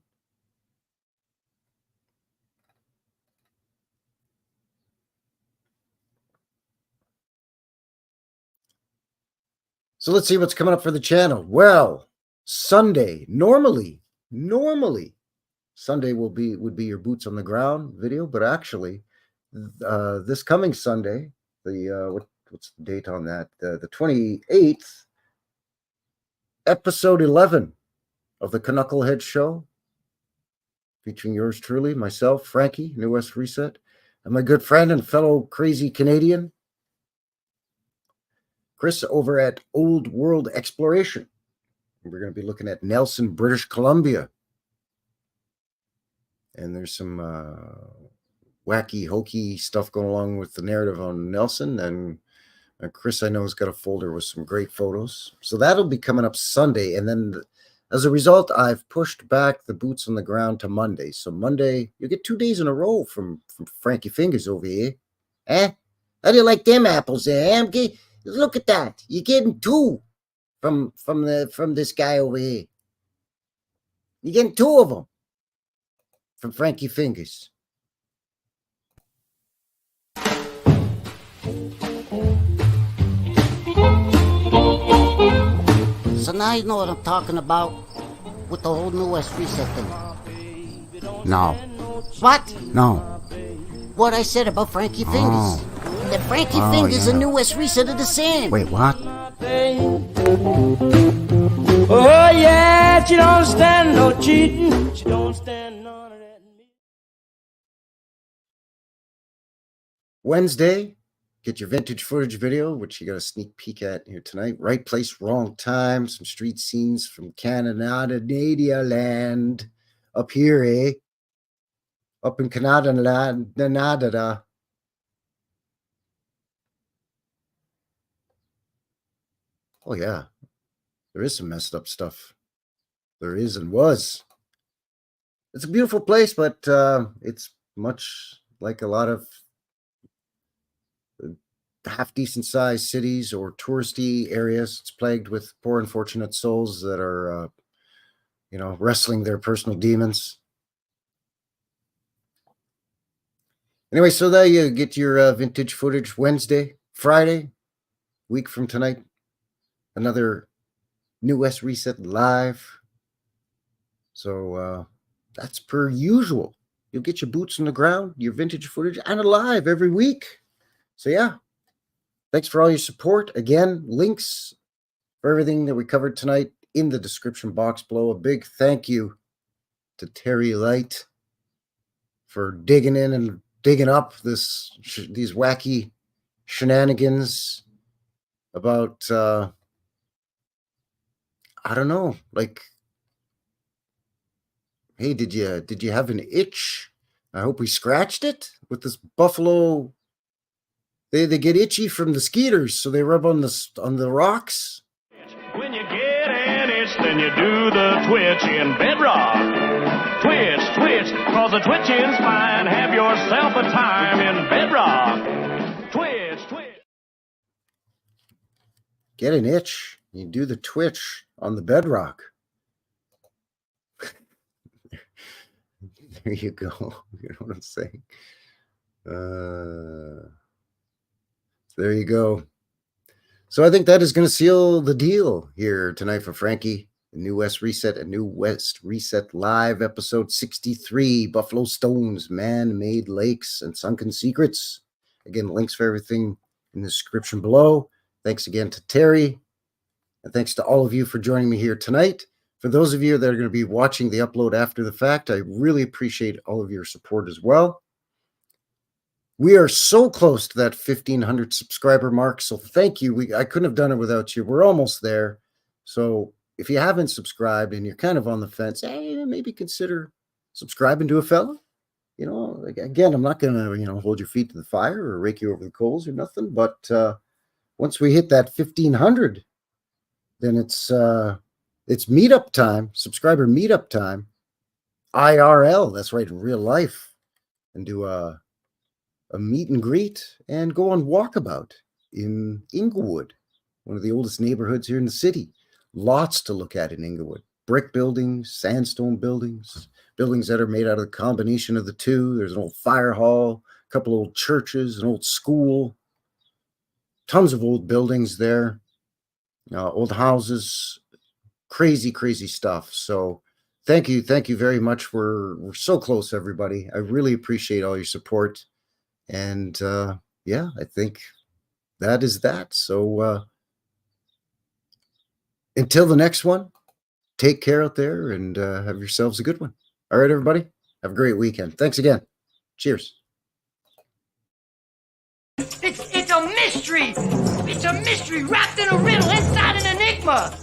So let's see what's coming up for the channel. Well, Sunday, normally, Sunday would be your boots on the ground video, but actually, this coming Sunday, what's the date on that? The 28th, episode 11 of the Knucklehead Show, featuring yours truly, myself, Frankie, New West Reset, and my good friend and fellow crazy Canadian, Chris, over at Old World Exploration. We're going to be looking at Nelson, British Columbia. And there's some wacky, hokey stuff going along with the narrative on Nelson. And Chris, I know, has got a folder with some great photos. So that'll be coming up Sunday. And then as a result, I've pushed back the boots on the ground to Monday. So Monday, you get 2 days in a row from Frankie Fingers over here. Eh? How do you like them apples there? Look at that. You're getting 2 from this guy over here. You're getting 2 of them from Frankie Fingers. So now you know what I'm talking about with the whole New West Reset thing. No. What? No. What I said about Frankie Fingers. That Frankie Fingers and New West Reset are the same. Wait, what? Oh yeah, she don't stand no cheating. She don't stand none of that. Wednesday, get your vintage footage video, which you got a sneak peek at here tonight. Right place, wrong time. Some street scenes from Canada land. Up here, eh? Up in Canada land. Oh, yeah. There is some messed up stuff. There is and was. It's a beautiful place, but it's much like a lot of half-decent sized cities or touristy areas. It's plagued with poor, unfortunate souls that are, wrestling their personal demons. Anyway, so there you get your vintage footage Wednesday, Friday, week from tonight. Another New West Reset live. So that's per usual. You'll get your boots on the ground, your vintage footage, and a live every week. So yeah, thanks for all your support. Again, links for everything that we covered tonight in the description box below. A big thank you to Terri Light for digging in and digging up these wacky shenanigans about I don't know, like, hey, did you have an itch? I hope we scratched it with this buffalo. They get itchy from the skeeters, so they rub on the rocks. When you get an itch, then you do the twitch in bedrock. Twitch, cause the twitching's fine. Have yourself a time in bedrock. Twitch. Get an itch. You do the twitch on the bedrock. There you go. You know what I'm saying? There you go. So I think that is going to seal the deal here tonight for Frankie. The New West Reset and New West Reset Live, episode 63, Buffalo Stones, Man-Made Lakes, and Sunken Secrets. Again, links for everything in the description below. Thanks again to Terry, and thanks to all of you for joining me here tonight. For those of you that are going to be watching the upload after the fact, I really appreciate all of your support as well. We are so close to that 1,500 subscriber mark, so thank you. I couldn't have done it without you. We're almost there. So if you haven't subscribed and you're kind of on the fence, hey, maybe consider subscribing to a fella. You know, again, I'm not going to, hold your feet to the fire or rake you over the coals or nothing. But once we hit that 1,500, then it's meetup time, subscriber meetup time, IRL. That's right, in real life, and do a meet and greet and go on walkabout in Inglewood, one of the oldest neighborhoods here in the city. Lots to look at in Inglewood. Brick buildings, sandstone buildings, buildings that are made out of the combination of the two. There's an old fire hall, a couple old churches, an old school, tons of old buildings there, old houses, crazy, crazy stuff. So thank you very much. We're so close, everybody. I really appreciate all your support. And yeah, I think that is that. So until the next one, take care out there and have yourselves a good one. All right, everybody. Have a great weekend. Thanks again. Cheers. It's a mystery. It's a mystery wrapped in a riddle inside an enigma.